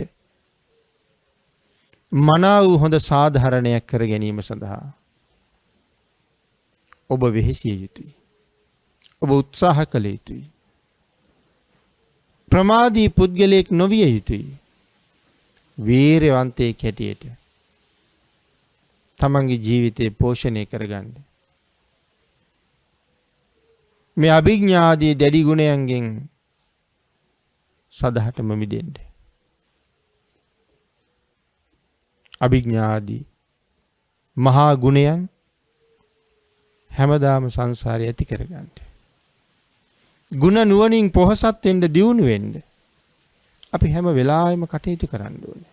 Speaker 1: මනාව හොඳ සාධාරණයක් කර ගැනීම සඳහා ඔබ වෙහෙසිය යුතුයි. ඔබ උත්සාහ කළ යුතුයි. ප්‍රමාදී පුද්ගලයෙක් නොවිය යුතුයි. වීරවන්තයෙක් හැටියට තමන්ගේ ජීවිතය පෝෂණය කරගන්න. මේ අභිඥාදී දැඩි ගුණයන්ගෙන් සදහටම මිදෙන්න. අභිඥාදී මහා ගුණයන් හැමදාම සංසාරේ ඇති කරගන්න. ගුණ නුවණින් පොහසත් වෙන්න දියුණු වෙන්න අපි හැම වෙලාවෙම කටයුතු කරන්න ඕනේ.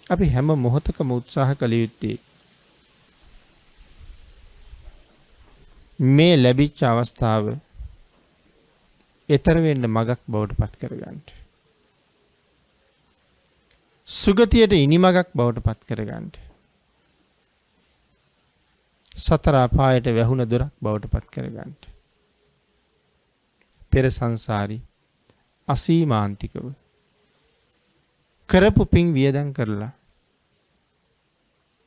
Speaker 1: අපි හැම මොහොතකම උත්සාහ කළ යුත්තේ මේ ලැබිච්ච අවස්ථාව ඊතර වෙන්න මගක් බවට පත් කරගන්න. සුගතියට ඉනිමගක් බවට පත් කරගන්න. සතර අපායට වැහුණ දොරක් බවට පත් කරගන්න. පෙර සංසාරි අසීමාන්තිකව කරපු පින් වියදම් කරලා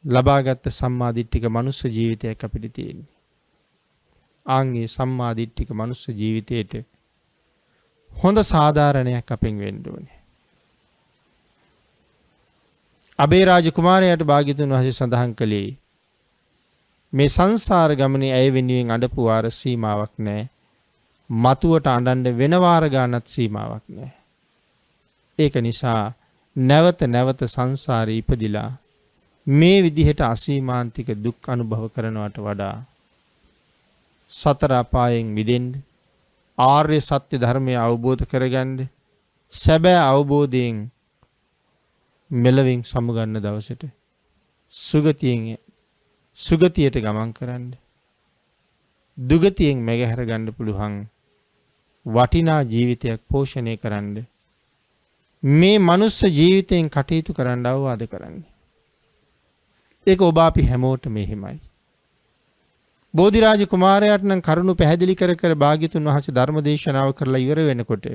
Speaker 1: ලබාගත් සම්මාදිට්ඨික මනුස්ස ජීවිතයක් අපිට තියෙන්නේ. ආන්ගේ සම්මාදිට්ඨික මනුස්ස ජීවිතයට හොඳ සාධාරණයක් අපෙන් වෙන්න ඕනේ. අබේරාජ කුමාරයාට භාග්‍යතුන් වහන්සේ සඳහන් කළේ මේ සංසාර ගමනේ ඇය වෙනුවෙන් අඬපු වාර සීමාවක් නැහැ. මතුවට අඬන්න වෙන වාර ගානක් සීමාවක් නැහැ. ඒක නිසා නැවත නැවත සංසාරේ ඉපදිලා මේ විදිහට අසීමාන්තික දුක් අනුභව කරනවට වඩා සතර අපායෙන් මිදෙන්න ආර්ය සත්‍ය ධර්මය අවබෝධ කරගන්න සැබෑ අවබෝධයෙන් මෙලවින් සමුගන්න දවසට සුගතියට ගමන් කරන්න දුගතියෙන් මැගහැර ගන්න පුළුවන් වටිනා ජීවිතයක් පෝෂණය කරන්න මේ මනුස්ස ජීවිතයෙන් කටයුතු කරන්න අවවාද කරන්නේ. ඒක ඔබ අපි හැමෝටම මෙහිමයි. බෝධිරාජ කුමාරයාට නම් කරුණු පැහැදිලි කර කර භාග්‍යතුන් වහන්සේ ධර්ම දේශනාව කරලා ඉවර වෙනකොට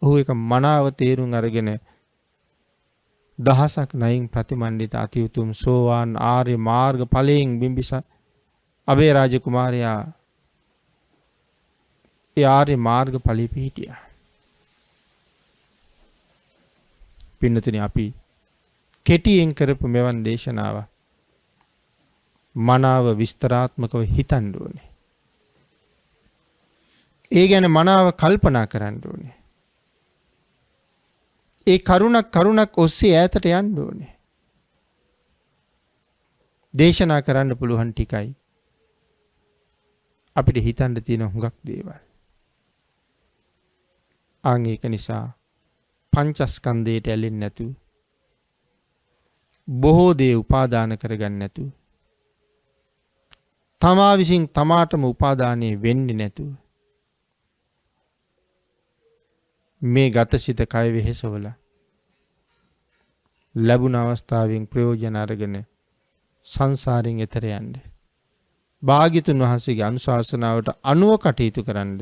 Speaker 1: ඔහු ඒක මනාව තේරුම් අරගෙන දහසක් නයින් ප්‍රතිමන්විත අති උතුම් සෝවාන් ආර්ය මාර්ග ඵලයෙන් බිම්බිසාර අබේරාජ කුමාරයා ඒ ආර්ය මාර්ග ඵලෙ පිහිටියා. පින්නතුනි අපි කෙටියෙන් කරපු මෙවන් දේශනාව මනාව විස්තරාත්මකව හිතන්න ඕනේ. ඒ ගැන මනාව කල්පනා කරන්න ඕනේ. ඒ කරුණක් ඔස්සේ ඈතට යන්න ඕනේ. දේශනා කරන්න පුළුවන් ටිකයි අපිට හිතන්න තියෙන හුඟක් දේවල්. ආන් ඒක නිසා පංචස්කන්ධයට ඇලෙන්නේ නැතුව බොහෝ දේ උපාදාන කරගන්න නැතුව තමා විසින් තමාටම උපාදානය වෙන්නේ නැතුව මේ ගතසිත කය වෙහෙසවල ලැබුණ අවස්ථාවෙන් ප්‍රයෝජන අරගෙන සංසාරයෙන් එතර යන්න. භාග්‍යතුන් වහන්සේගේ අනුශාසනාවට අනුව කටයුතු කරන්න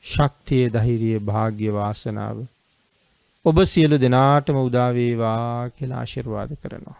Speaker 1: ශක්තිය, ධෛර්යය, භාග්‍ය, වාසනාව ඔබ සියලු දෙනාටම උදා වේවා කියලා ආශිර්වාද කරනවා.